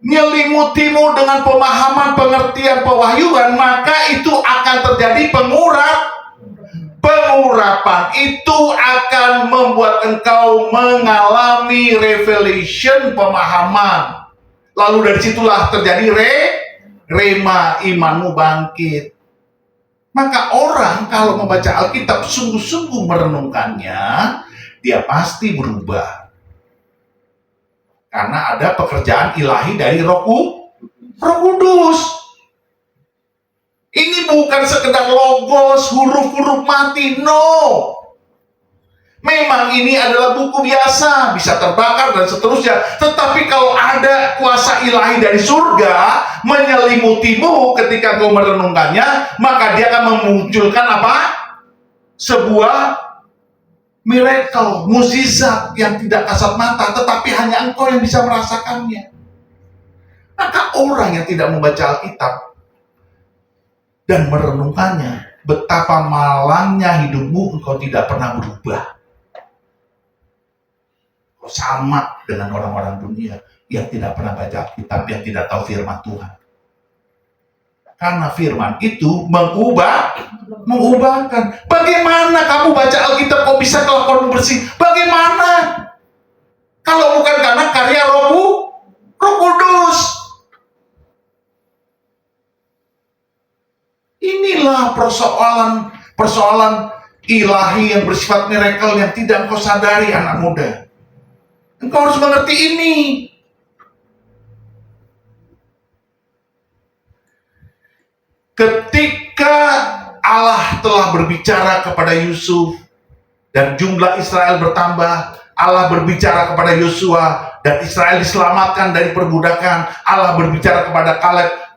menyelimutimu dengan pemahaman, pengertian, pewahyuan, maka itu akan terjadi pengurapan. Itu akan membuat engkau mengalami revelation, pemahaman. Lalu dari situlah terjadi rema, imanmu bangkit. Maka orang kalau membaca Alkitab sungguh-sungguh merenungkannya, dia pasti berubah. Karena ada pekerjaan ilahi dari Roh Kudus. Ini bukan sekedar logos, huruf-huruf mati, no. Memang ini adalah buku biasa, bisa terbakar dan seterusnya. Tetapi kalau ada kuasa ilahi dari surga menyelimutimu ketika kau merenungkannya, maka dia akan memunculkan apa? Sebuah miracle, mukjizat yang tidak kasat mata, tetapi hanya engkau yang bisa merasakannya. Maka orang yang tidak membaca Alkitab dan merenungkannya, betapa malangnya hidupmu, engkau tidak pernah berubah. Sama dengan orang-orang dunia yang tidak pernah baca Alkitab, yang tidak tahu firman Tuhan. Karena firman itu mengubahkan. Bagaimana kamu baca Alkitab kok bisa kelakuanmu bersih? Bagaimana? Kalau bukan karena karya Roh Kudus. Inilah persoalan ilahi yang bersifat miracle yang tidak engkau sadari, anak muda. Engkau harus mengerti ini. Ketika Allah telah berbicara kepada Yusuf dan jumlah Israel bertambah, Allah berbicara kepada Yosua dan Israel diselamatkan dari perbudakan. Allah berbicara kepada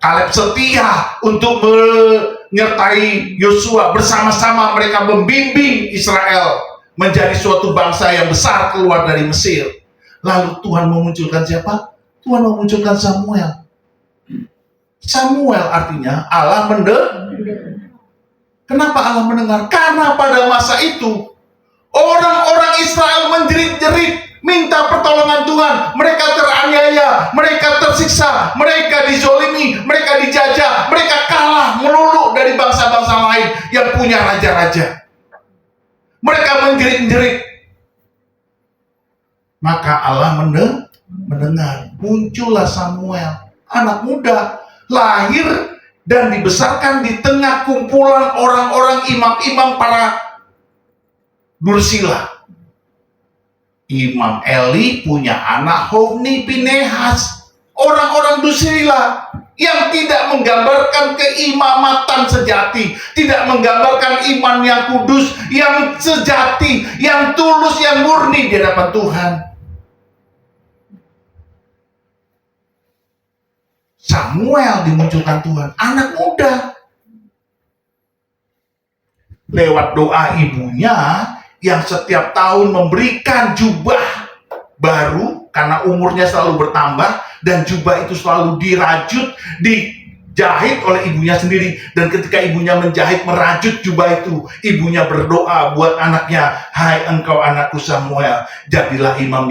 Kaleb setia untuk menyertai Yosua, bersama-sama mereka membimbing Israel menjadi suatu bangsa yang besar keluar dari Mesir. Lalu Tuhan memunculkan siapa? Tuhan memunculkan Samuel. Samuel artinya Allah mendengar. Kenapa Allah mendengar? Karena pada masa itu orang-orang Israel menjerit-jerit minta pertolongan Tuhan. Mereka teraniaya, mereka tersiksa, mereka dizolimi, mereka dijajah, mereka kalah melulu dari bangsa-bangsa lain yang punya raja-raja. Mereka menjerit-jerit. Maka Allah mendengar. Muncullah Samuel, anak muda, lahir dan dibesarkan di tengah kumpulan orang-orang imam-imam para Dursila. Imam Eli punya anak Hofni Pinehas, orang-orang Dursila yang tidak menggambarkan keimamatan sejati, tidak menggambarkan iman yang kudus, yang sejati, yang tulus, yang murni di hadapan Tuhan. Samuel dimunculkan Tuhan, anak muda. Lewat doa ibunya yang setiap tahun memberikan jubah baru karena umurnya selalu bertambah, dan jubah itu selalu dirajut, dijahit oleh ibunya sendiri. Dan ketika ibunya menjahit, merajut jubah itu, ibunya berdoa buat anaknya, "Hai engkau anakku Samuel, jadilah imam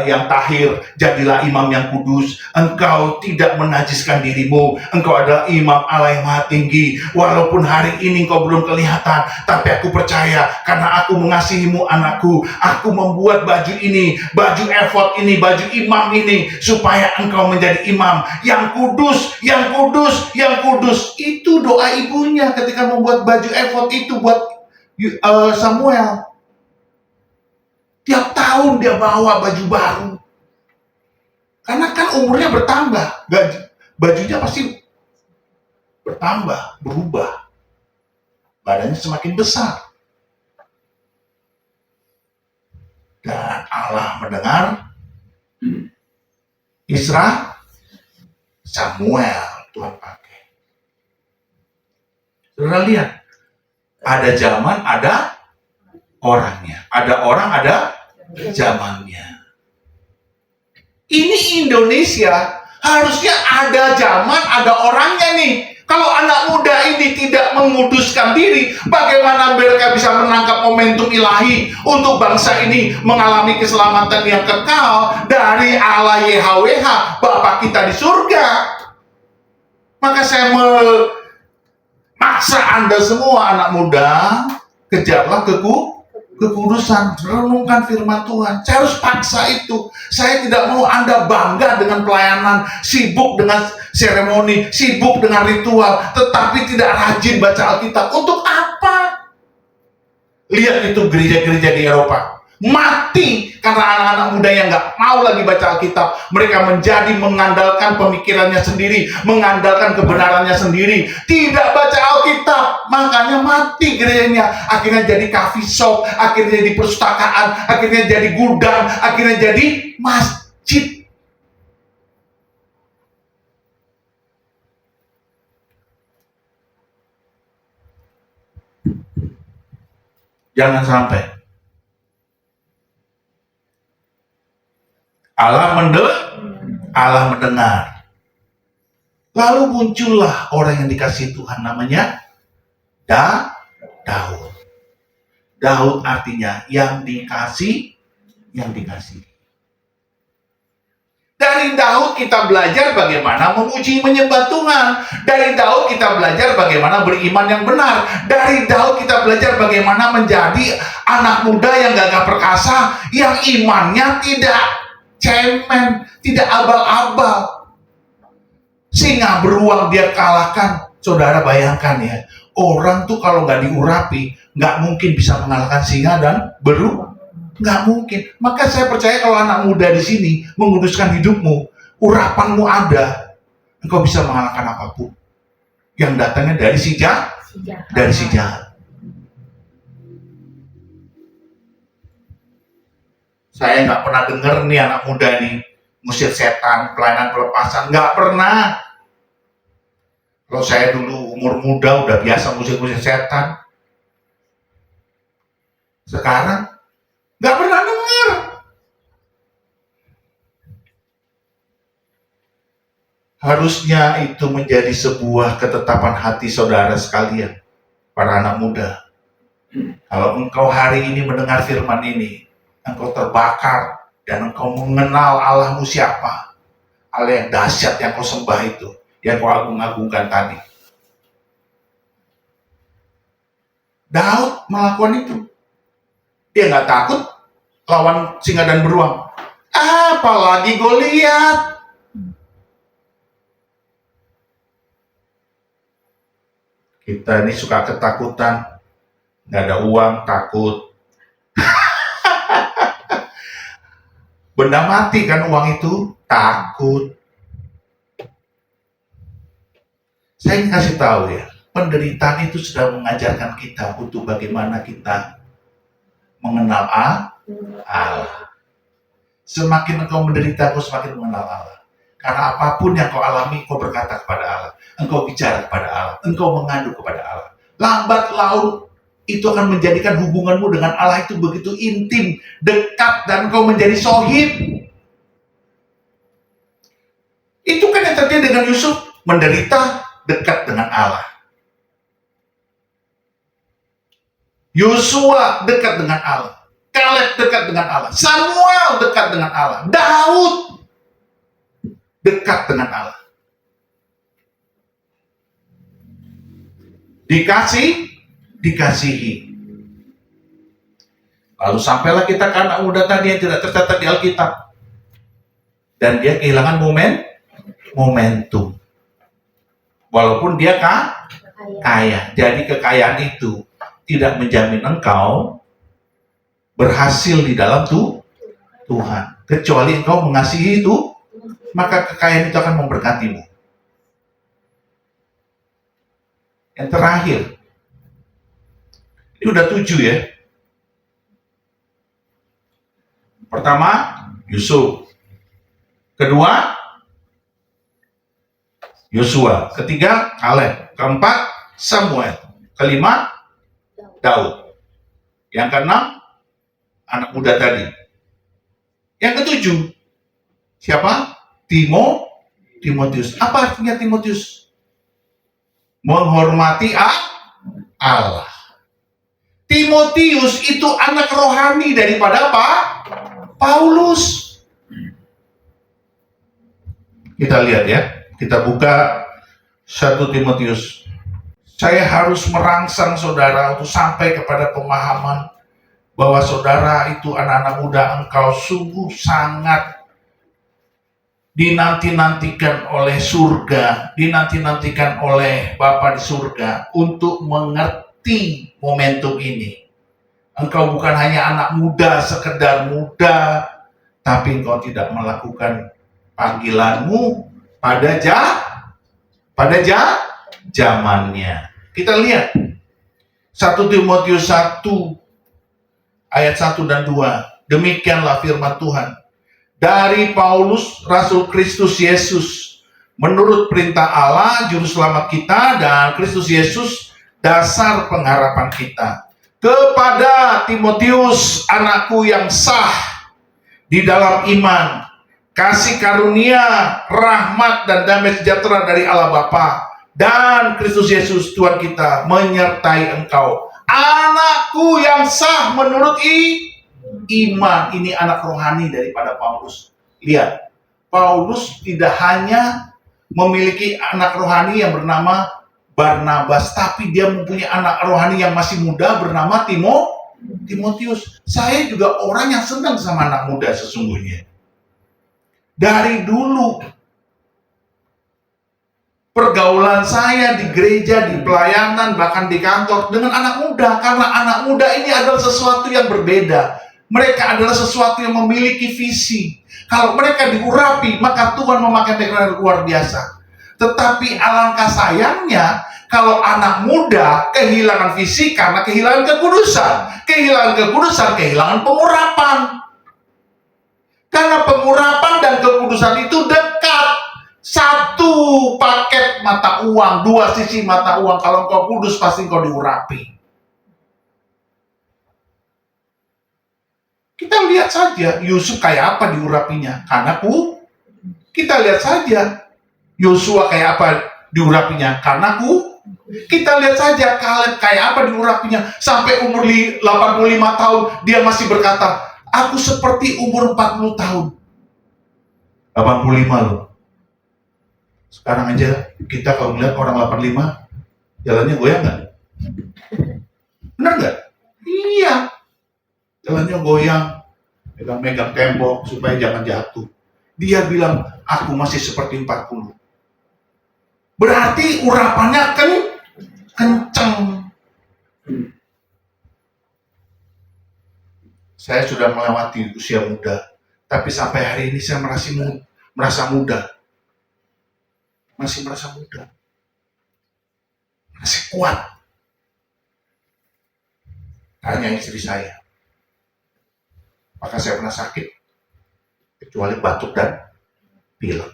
yang tahir, jadilah imam yang kudus. Engkau tidak menajiskan dirimu. Engkau adalah imam Allah yang maha tinggi. Walaupun hari ini engkau belum kelihatan, tapi aku percaya karena aku mengasihimu anakku. Aku membuat baju ini, baju efod ini, baju imam ini, supaya engkau menjadi imam yang kudus, yang kudus, yang kudus." Itu doa ibunya ketika membuat baju efod itu buat Samuel. Tiap tahun dia bawa baju baru. Karena kan umurnya bertambah. Bajunya pasti bertambah, berubah. Badannya semakin besar. Dan Allah mendengar Isra Samuel Tuhan pakai. Saudara lihat, ada zaman, ada orangnya. Ada orang, ada zamannya. Ini Indonesia, harusnya ada zaman, ada orangnya nih. Kalau anak muda ini tidak menguduskan diri, bagaimana mereka bisa menangkap momentum ilahi untuk bangsa ini mengalami keselamatan yang kekal dari Allah YHWH, Bapa kita di surga? Maka saya memaksa Anda semua anak muda, kejarlah kekudusan, renungkan firman Tuhan. Saya harus paksa itu. Saya tidak mau Anda bangga dengan pelayanan, sibuk dengan seremoni, sibuk dengan ritual, tetapi tidak rajin baca Alkitab. Untuk apa? Lihat itu gereja-gereja di Eropa. Mati karena anak-anak muda yang nggak mau lagi baca Alkitab. Mereka menjadi mengandalkan pemikirannya sendiri, mengandalkan kebenarannya sendiri, tidak baca Alkitab, makanya mati gerejanya. Akhirnya jadi coffee shop, akhirnya jadi perpustakaan, akhirnya jadi gudang, akhirnya jadi masjid. Jangan sampai Allah mendengar. Lalu muncullah orang yang dikasihi Tuhan, namanya Daud. Daud artinya yang dikasih, yang dikasihi. Dari Daud kita belajar bagaimana memuji menyembah Tuhan. Dari Daud kita belajar bagaimana beriman yang benar. Dari Daud kita belajar bagaimana menjadi anak muda yang gagah perkasa, yang imannya tidak cemen, tidak abal-abal. Singa beruang dia kalahkan. Saudara bayangkan ya, orang tuh kalau nggak diurapi, nggak mungkin bisa mengalahkan singa dan beruang. Nggak mungkin. Maka saya percaya kalau anak muda di sini menguduskan hidupmu, urapanmu ada, engkau bisa mengalahkan apapun yang datangnya dari si jahat. Saya nggak pernah dengar nih anak muda nih ngusir setan, pelayanan pelepasan, nggak pernah. Kalau saya dulu umur muda udah biasa ngusir-ngusir setan. Sekarang nggak pernah dengar. Harusnya itu menjadi sebuah ketetapan hati saudara sekalian, para anak muda. Kalau engkau hari ini mendengar firman ini, engkau terbakar dan engkau mengenal Allahmu siapa, Allah yang dahsyat yang kau sembah itu, yang kau agung-agungkan tadi. Daud melakukan itu. Dia nggak takut lawan singa dan beruang. Apalagi Goliat. Kita ini suka ketakutan, nggak ada uang, takut. Benda mati kan uang itu, takut. Saya ingin kasih tahu ya, penderitaan itu sudah mengajarkan kita untuk bagaimana kita mengenal Allah. Semakin engkau menderita, engkau semakin mengenal Allah. Karena apapun yang kau alami, kau berkata kepada Allah. Engkau bicara kepada Allah. Engkau mengadu kepada Allah. Lambat laun, itu akan menjadikan hubunganmu dengan Allah itu begitu intim, dekat, dan engkau menjadi sohib. Itu kan yang terjadi dengan Yusuf, menderita, dekat dengan Allah. Yosua dekat dengan Allah. Kaleb dekat dengan Allah. Samuel dekat dengan Allah. Daud dekat dengan Allah. Dikasihi. Lalu sampailah kita ke anak muda tadi yang tidak tercatat di Alkitab. Dan dia kehilangan momentum. Walaupun dia kaya. Jadi kekayaan itu tidak menjamin engkau berhasil di dalam Tuhan. Kecuali engkau mengasihi itu, maka kekayaan itu akan memberkatimu. Yang terakhir, ini udah 7 ya. Pertama, Yusuf. Kedua, Yosua. Ketiga, Kaleb. Keempat, Samuel. Kelima, Daud. Yang keenam, anak muda tadi. Yang ketujuh, siapa? Timotius. Apa artinya Timotius? Menghormati Allah. Timotius itu anak rohani daripada apa? Paulus. Kita lihat ya. Kita buka 1 Timotius. Saya harus merangsang saudara untuk sampai kepada pemahaman bahwa saudara itu anak-anak muda, engkau sungguh sangat dinanti-nantikan oleh surga, dinanti-nantikan oleh Bapa di surga untuk mengerti momentum ini. Engkau bukan hanya anak muda, sekedar muda, tapi engkau tidak melakukan panggilanmu pada zamannya. Kita lihat 1 Timotius 1 ayat 1 dan 2. Demikianlah firman Tuhan. Dari Paulus, Rasul Kristus Yesus, menurut perintah Allah, Juru Selamat kita, dan Kristus Yesus, dasar pengharapan kita. Kepada Timotius, anakku yang sah di dalam iman, kasih karunia, rahmat, dan damai sejahtera dari Allah Bapa dan Kristus Yesus Tuhan kita menyertai engkau. Anakku yang sah menurut iman. Ini anak rohani daripada Paulus. Lihat, Paulus tidak hanya memiliki anak rohani yang bernama Barnabas, tapi dia mempunyai anak rohani yang masih muda bernama Timotius. Saya juga orang yang senang sama anak muda sesungguhnya. Dari dulu pergaulan saya di gereja, di pelayanan, bahkan di kantor dengan anak muda, karena anak muda ini adalah sesuatu yang berbeda. Mereka adalah sesuatu yang memiliki visi. Kalau mereka diurapi, maka Tuhan memakai mereka luar biasa. Tetapi alangkah sayangnya kalau anak muda kehilangan visi karena kehilangan kekudusan. Kehilangan kekudusan, kehilangan pengurapan. Karena pengurapan dan kekudusan itu dekat. Satu paket mata uang, dua sisi mata uang. Kalau kau kudus pasti kau diurapi. Kita lihat saja Yusuf kayak apa diurapinya. Karena kita lihat saja Yosua kayak apa diurapinya. Karena kita lihat saja Kaleb kayak apa diurapinya. Sampai umur 85 tahun dia masih berkata, aku seperti umur 40 tahun. 85 loh. Sekarang aja kita kalau melihat orang 85 jalannya goyang nggak? Benar nggak? Iya. Jalannya goyang, megang-megang tembok supaya jangan jatuh. Dia bilang, aku masih seperti 40. Berarti urapannya kenceng. Saya sudah melewati usia muda, tapi sampai hari ini saya merasa muda. Masih merasa muda. Masih kuat. Tanya istri saya. Maka saya pernah sakit, kecuali batuk dan pilek.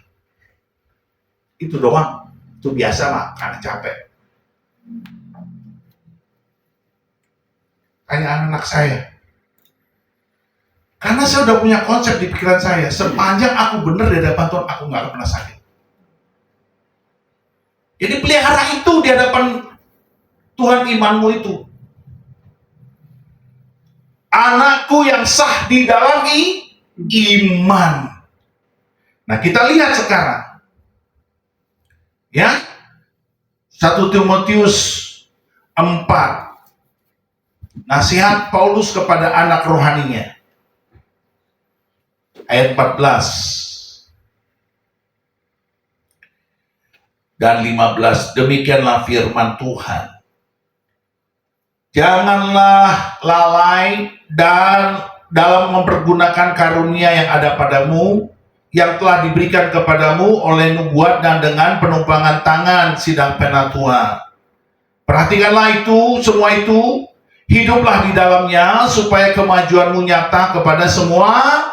Itu doang. Itu biasa mah, karena capek. Tanya anak saya. Karena saya udah punya konsep di pikiran saya, sepanjang aku benar di hadapan Tuhan, aku nggak pernah sakit. Jadi pelihara itu di hadapan Tuhan imanmu itu. Anakku yang sah di dalam iman. Nah, kita lihat sekarang. Ya. 1 Timotius 4. Nasihat Paulus kepada anak rohaninya. Ayat 14 dan 15. Demikianlah firman Tuhan. Janganlah lalai dan dalam mempergunakan karunia yang ada padamu, yang telah diberikan kepadamu oleh nubuat dan dengan penumpangan tangan sidang penatua. Perhatikanlah itu, semua itu, hiduplah di dalamnya supaya kemajuanmu nyata kepada semua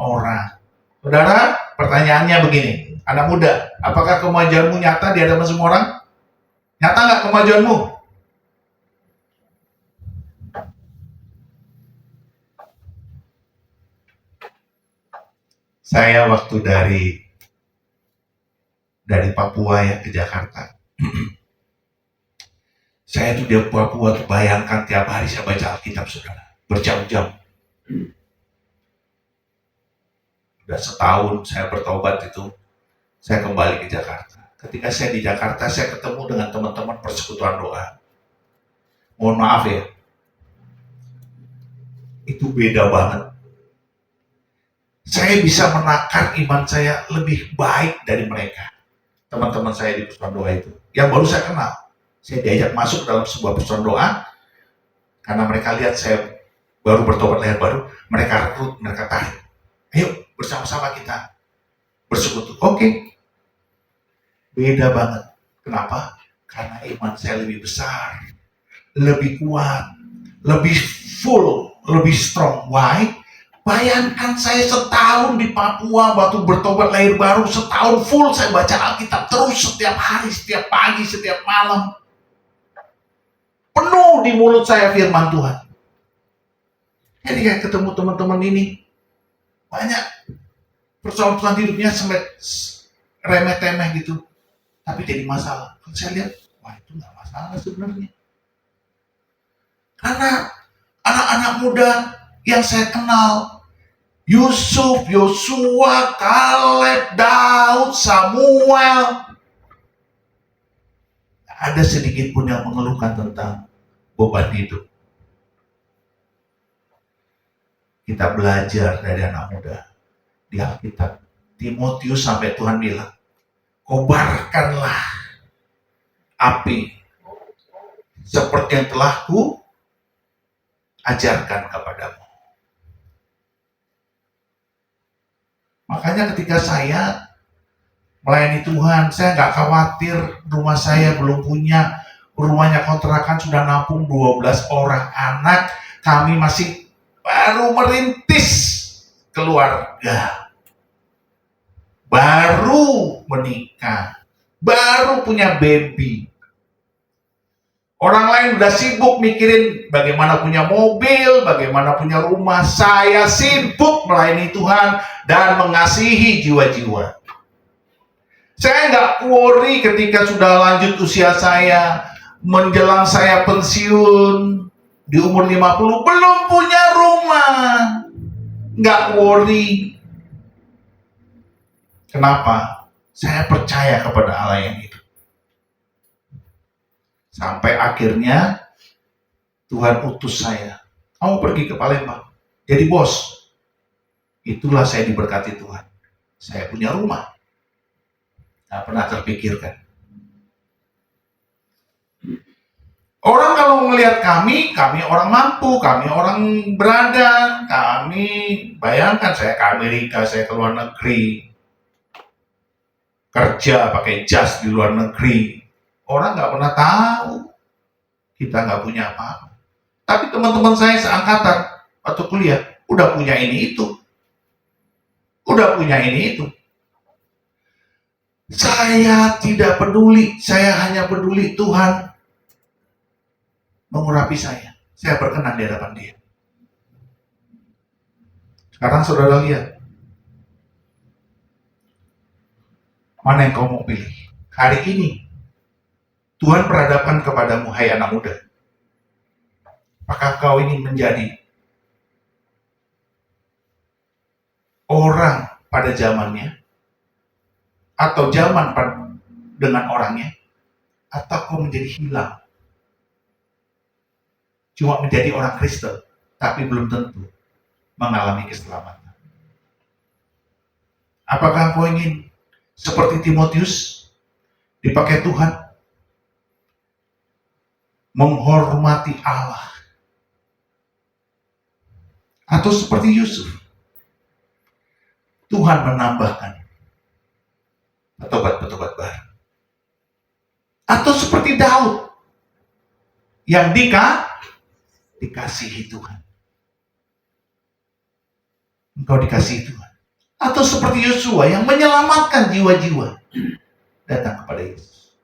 orang. Saudara, pertanyaannya begini, anak muda, apakah kemajuanmu nyata di hadapan semua orang? Nyata nggak kemajuanmu? Saya waktu dari Papua ya ke Jakarta. Saya tuh di Papua tuh bayangkan tiap hari saya baca Alkitab, saudara, berjam-jam. Udah setahun saya bertobat itu, saya kembali ke Jakarta. Ketika saya di Jakarta, saya ketemu dengan teman-teman persekutuan doa. Mohon maaf ya, itu beda banget. Saya bisa menakar iman saya lebih baik dari mereka. Teman-teman saya di persekutuan doa itu, yang baru saya kenal. Saya diajak masuk dalam sebuah persekutuan doa, karena mereka lihat saya baru bertobat lahir baru, mereka rekrut, mereka tarik. Ayo bersama-sama kita bersekutu. Oke. Beda banget. Kenapa? Karena iman saya lebih besar, lebih kuat, lebih full, lebih strong. Why? Bayangkan saya setahun di Papua, waktu bertobat lahir baru, setahun full saya baca Alkitab terus setiap hari, setiap pagi, setiap malam. Penuh di mulut saya firman Tuhan. Jadi kayak ketemu teman-teman ini, banyak persoalan hidupnya sampai remeh-temeh gitu, tapi jadi masalah. Kalau saya lihat, wah itu nggak masalah sebenarnya. Karena anak-anak muda yang saya kenal, Yusuf, Yosua, Kaleb, Daud, Samuel, ada sedikit pun yang mengeluhkan tentang beban hidup. Kita belajar dari anak muda di Alkitab. Timotius sampai Tuhan bilang, kobarkanlah api seperti yang telah ku ajarkan kepadamu. Makanya ketika saya melayani Tuhan, saya nggak khawatir rumah saya belum punya, rumahnya kontrakan sudah nampung 12 orang anak, kami masih baru merintis keluarga, baru menikah, baru punya baby. Orang lain udah sibuk mikirin bagaimana punya mobil, bagaimana punya rumah. Saya sibuk melayani Tuhan dan mengasihi jiwa-jiwa. Saya nggak worry ketika sudah lanjut usia saya, menjelang saya pensiun di umur 50, belum punya rumah. Nggak worry. Kenapa? Saya percaya kepada Allah yang hidup. Sampai akhirnya Tuhan utus saya. Kamu pergi ke Palembang, jadi bos. Itulah saya diberkati Tuhan. Saya punya rumah. Nggak pernah terpikirkan. Orang kalau melihat kami orang mampu, kami orang berada, kami bayangkan saya ke Amerika, saya ke luar negeri, kerja pakai jas di luar negeri. Orang nggak pernah tahu kita nggak punya apa-apa. Tapi teman-teman saya seangkatan waktu kuliah udah punya ini itu, udah punya ini itu. Saya tidak peduli, saya hanya peduli Tuhan mengurapi saya. Saya berkenan di hadapan Dia. Sekarang saudara lihat, mana yang kau mau pilih? Hari ini, Tuhan perhadapkan kepadamu, hai anak muda. Apakah kau ingin menjadi orang pada zamannya? Atau zaman dengan orangnya? Atau kau menjadi hilang? Cuma menjadi orang Kristen, tapi belum tentu mengalami keselamatan. Apakah kau ingin seperti Timotius dipakai Tuhan, menghormati Allah, atau seperti Yusuf, Tuhan menambahkan petobat-petobat baru, atau seperti Daud yang dikasihi Tuhan. Engkau dikasihi Tuhan. Atau seperti Yosua yang menyelamatkan jiwa-jiwa datang kepada Yesus.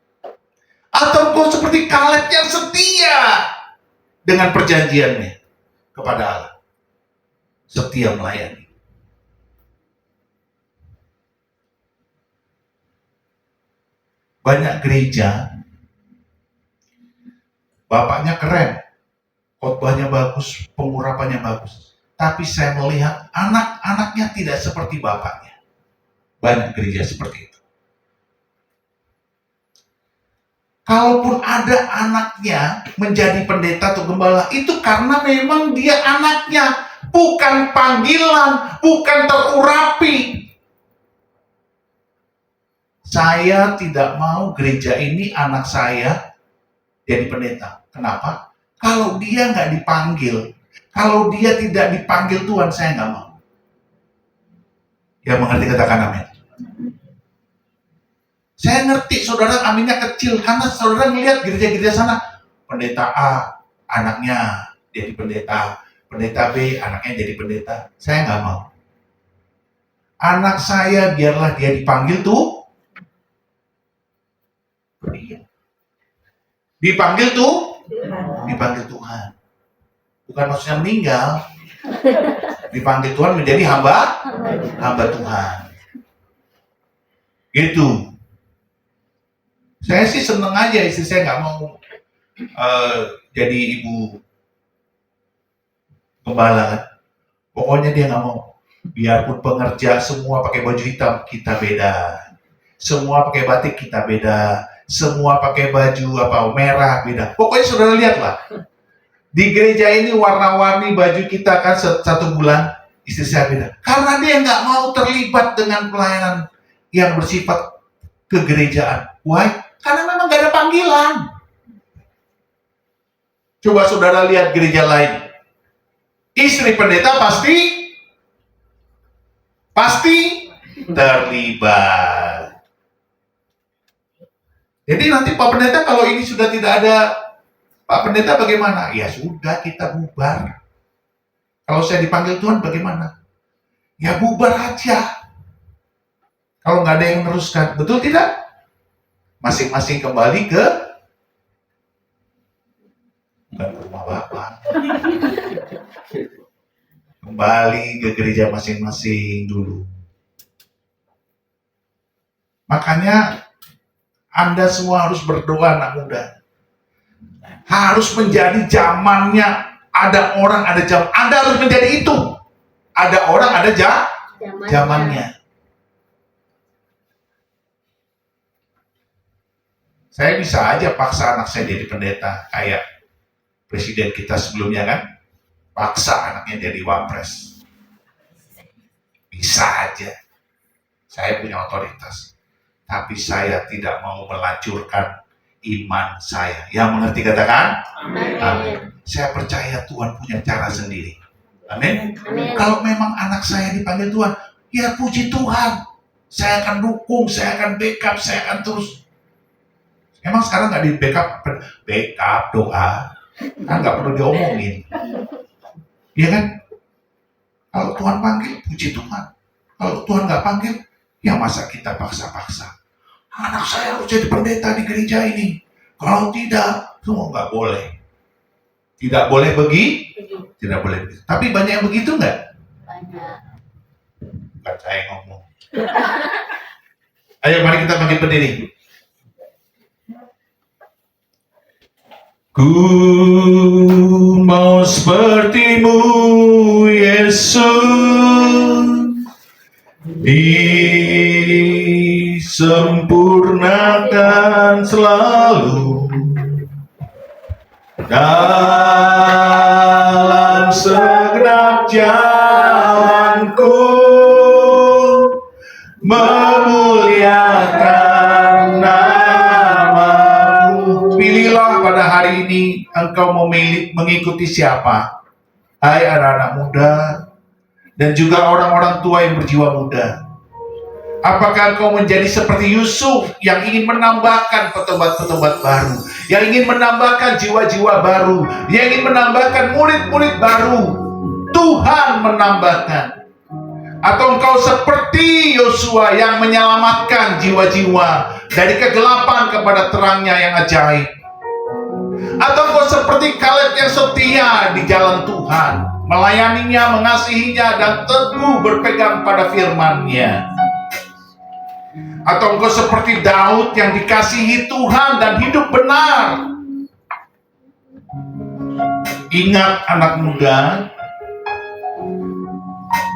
Atau engkau seperti Kaleb yang setia dengan perjanjiannya kepada Allah. Setia melayani. Banyak gereja, bapaknya keren, khotbahnya bagus, pengurapannya bagus. Tapi saya melihat anak-anaknya tidak seperti bapaknya. Banyak gereja seperti itu. Kalaupun ada anaknya menjadi pendeta atau gembala, itu karena memang dia anaknya, bukan panggilan, bukan terurapi. Saya tidak mau gereja ini anak saya jadi pendeta. Kenapa? Kalau dia nggak dipanggil, kalau dia tidak dipanggil Tuhan, saya nggak mau. Ya mengerti, katakan amin. Saya ngerti saudara aminnya kecil, karena saudara melihat gereja-gereja sana, pendeta A, anaknya jadi pendeta, pendeta B, anaknya jadi pendeta. Saya nggak mau. Anak saya biarlah dia dipanggil tuh, dipanggil Tuhan. Bukan maksudnya meninggal. Dipanggil Tuhan menjadi hamba Tuhan. Gitu. Saya sih seneng aja, istri saya nggak mau jadi ibu gembala. Pokoknya dia nggak mau. Biarpun pengerja semua pakai baju hitam, kita beda. Semua pakai batik, kita beda. Semua pakai baju merah, beda. Pokoknya saudara lihatlah. Di gereja ini warna-warni baju kita kan satu bulan, istri saya beda. Karena dia nggak mau terlibat dengan pelayanan yang bersifat kegerejaan. Why? Karena memang nggak ada panggilan. Coba saudara lihat gereja lain. Istri pendeta pasti terlibat. Jadi nanti Pak Pendeta kalau ini sudah tidak ada Pak Pendeta bagaimana? Ya sudah, kita bubar. Kalau saya dipanggil Tuhan bagaimana? Ya bubar aja. Kalau nggak ada yang meneruskan, betul tidak? Masing-masing kembali ke bukan ke rumah Bapak. Kembali ke gereja masing-masing dulu. Makanya Anda semua harus berdoa, anak muda. Harus menjadi zamannya. Ada orang, ada jam. Anda harus menjadi itu. Ada orang, ada zamannya. Saya bisa aja paksa anak saya jadi pendeta. Kayak presiden kita sebelumnya kan. Paksa anaknya jadi wapres. Bisa aja. Saya punya otoritas. Tapi saya tidak mau melacurkan iman saya. Yang mengerti katakan Amin. amin. Saya percaya Tuhan punya cara sendiri. Amin. Amin. Kalau memang anak saya dipanggil Tuhan, ya puji Tuhan. Saya akan dukung, saya akan backup, saya akan terus. Emang sekarang nggak di backup doa, kan nggak perlu diomongin, iya kan? Kalau Tuhan panggil, puji Tuhan. Kalau Tuhan nggak panggil, ya masa kita paksa-paksa. Anak saya harus jadi pendeta di gereja ini. Kalau tidak, semua nggak boleh. Tidak boleh tidak boleh begitu. Tapi banyak yang begitu nggak? Banyak. Bukan saya yang ngomong. Ayo mari kita bangkit berdiri. Ku mau sepertimu Yesus, disempurnakan selalu dalam segenap jalanku, memuliakan namamu. Pilihlah pada hari ini engkau memilih mengikuti siapa. Hai anak-anak muda dan juga orang-orang tua yang berjiwa muda. Apakah engkau menjadi seperti Yusuf yang ingin menambahkan petobat-petobat baru, yang ingin menambahkan jiwa-jiwa baru, yang ingin menambahkan murid-murid baru? Tuhan menambahkan. Atau engkau seperti Yosua yang menyelamatkan jiwa-jiwa dari kegelapan kepada terangnya yang ajaib? Atau engkau seperti Kaleb yang setia di jalan Tuhan, melayaninya, mengasihinya, dan teguh berpegang pada firman-Nya? Atau engkau seperti Daud yang dikasihi Tuhan dan hidup benar? Ingat anak muda,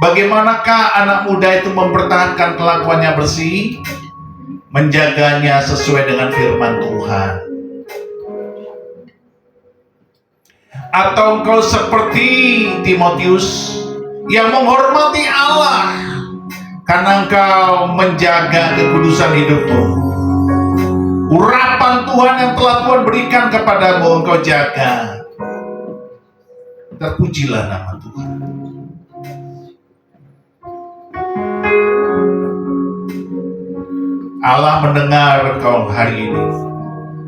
bagaimanakah anak muda itu mempertahankan kelakuannya bersih, menjaganya sesuai dengan firman Tuhan? Atau engkau seperti Timotius yang menghormati Allah karena engkau menjaga kekudusan hidupmu? Urapan Tuhan yang telah Tuhan berikan kepadamu engkau jaga. Terpujilah nama Tuhan. Allah mendengar engkau hari ini.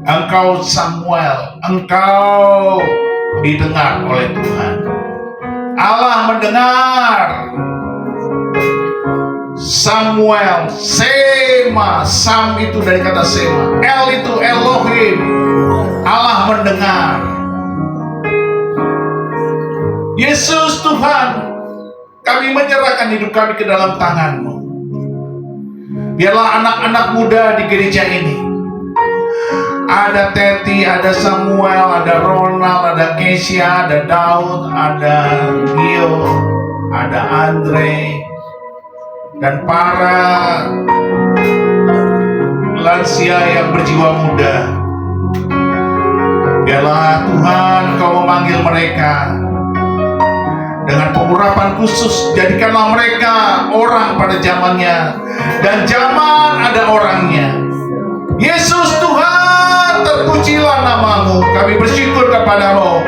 Engkau Samuel, engkau didengar oleh Tuhan. Allah mendengar Samuel, Sema, Sam itu dari kata Sema, El itu Elohim. Allah mendengar. Yesus Tuhan, kami menyerahkan hidup kami ke dalam tangan-Mu. Biarlah anak-anak muda di gereja ini, ada Teti, ada Samuel, ada Ronald, ada Kesia, ada Daud, ada Gio, ada Andre, dan para lansia yang berjiwa muda. Biarlah Tuhan Kau memanggil mereka dengan pengurapan khusus. Jadikanlah mereka orang pada zamannya, dan zaman ada orangnya. Yesus Tuhan, terpujilah namamu. Kami bersyukur kepadamu.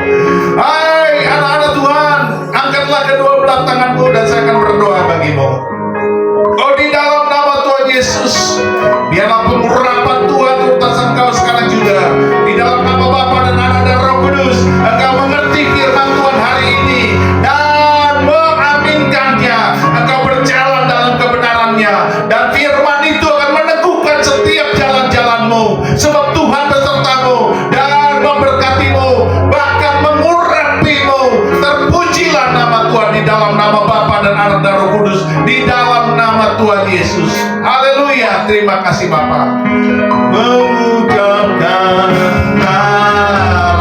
Hai anak-anak Tuhan, angkatlah kedua belah tanganmu dan saya akan berdoa bagimu. Oh, di dalam nama Tuhan Yesus, biarlah pengurapan Tuhan atas engkau sekarang juga. Di dalam nama Bapa dan Anak dan Roh Kudus, engkau mengerti firman Tuhan hari ini dan mengaminkannya. Engkau berjalan dalam kebenarannya, dan firman itu akan meneguhkan setiap jalan-jalanmu. Sebab Tuhan besertamu dan memberkatimu, bahkan mengurapimu. Terpujilah nama Tuhan di dalam nama Bapa dan Anak dan Roh Kudus, di dalam nama Tuhan Yesus. Haleluya. Terima kasih Bapa. Mengucapkan nama